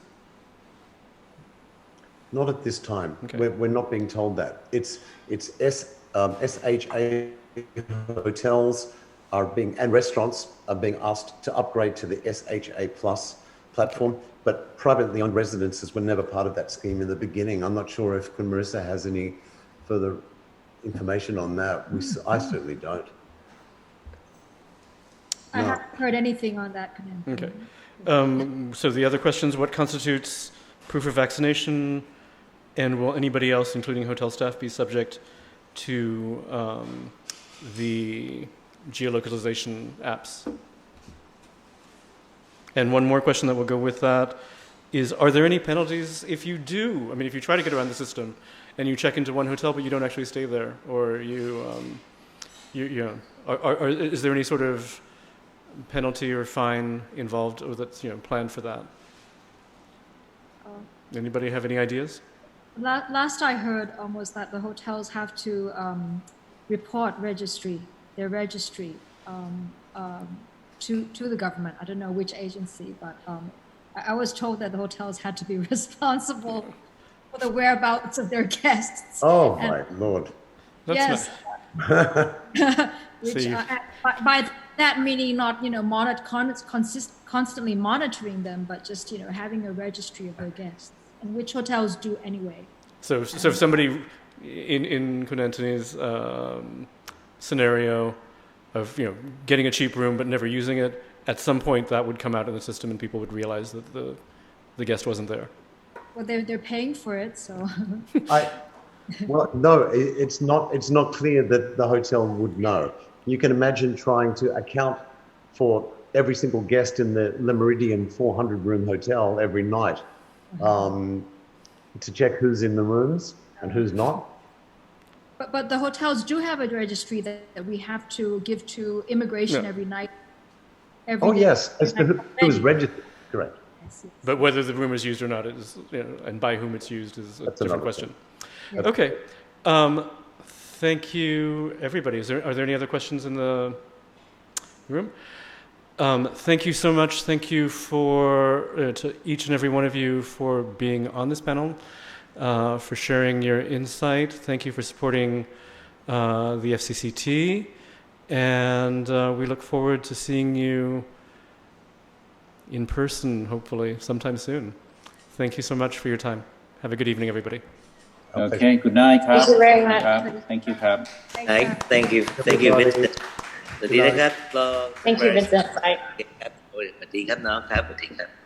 Speaker 4: Not at this time.
Speaker 1: Okay.
Speaker 4: We're not being told that. It's SHA hotels and restaurants are being asked to upgrade to the SHA plus platform, but privately owned residences were never part of that scheme in the beginning. I'm not sure if Kun Marissa has any further information on that. I certainly don't.
Speaker 3: I
Speaker 4: No.
Speaker 3: haven't heard anything on that.
Speaker 1: Okay. So the other questions, what constitutes proof of vaccination, and will anybody else, including hotel staff, be subject to the geolocalization apps? And one more question that will go with that is, are there any penalties if you do, I mean, if you try to get around the system and you check into one hotel but you don't actually stay there, or is there any sort of penalty or fine involved or that's planned for that? Anybody have any ideas?
Speaker 3: Last I heard was that the hotels have to report their registry to the government. I don't know which agency, but I was told that the hotels had to be responsible for the whereabouts of their guests.
Speaker 4: Oh, my Lord.
Speaker 3: Yes. Which, by that meaning not constantly monitoring them, but just having a registry of their guests, and which hotels do anyway.
Speaker 1: So if somebody in Kunantini's scenario of getting a cheap room but never using it, at some point that would come out in the system and people would realize that the guest wasn't there.
Speaker 3: Well, they're paying for it, so.
Speaker 4: Well, no, it's not clear that the hotel would know. You can imagine trying to account for every single guest in the Le Méridien 400-room hotel every night to check who's in the rooms and who's not.
Speaker 3: But the hotels do have a registry that we have to give to immigration every night.
Speaker 4: Yes, as to who's registered, correct.
Speaker 3: Yes.
Speaker 1: But whether the room is used or not is, and by whom it's used is a different question.
Speaker 3: Yes.
Speaker 1: Okay. Thank you, everybody. Are there any other questions in the room? Thank you so much. Thank you to each and every one of you for being on this panel, for sharing your insight. Thank you for supporting the FCCT. And we look forward to seeing you in person, hopefully, sometime soon. Thank you so much for your time. Have a good evening, everybody.
Speaker 2: Okay, good night.
Speaker 5: Thank you very much.
Speaker 2: Thank you.
Speaker 6: Thank you, Vincent. สวัสดีนะครับ
Speaker 5: Thank you, Vincent. Bye.
Speaker 6: สวัสดีครับน้องครับสวัสดีครับ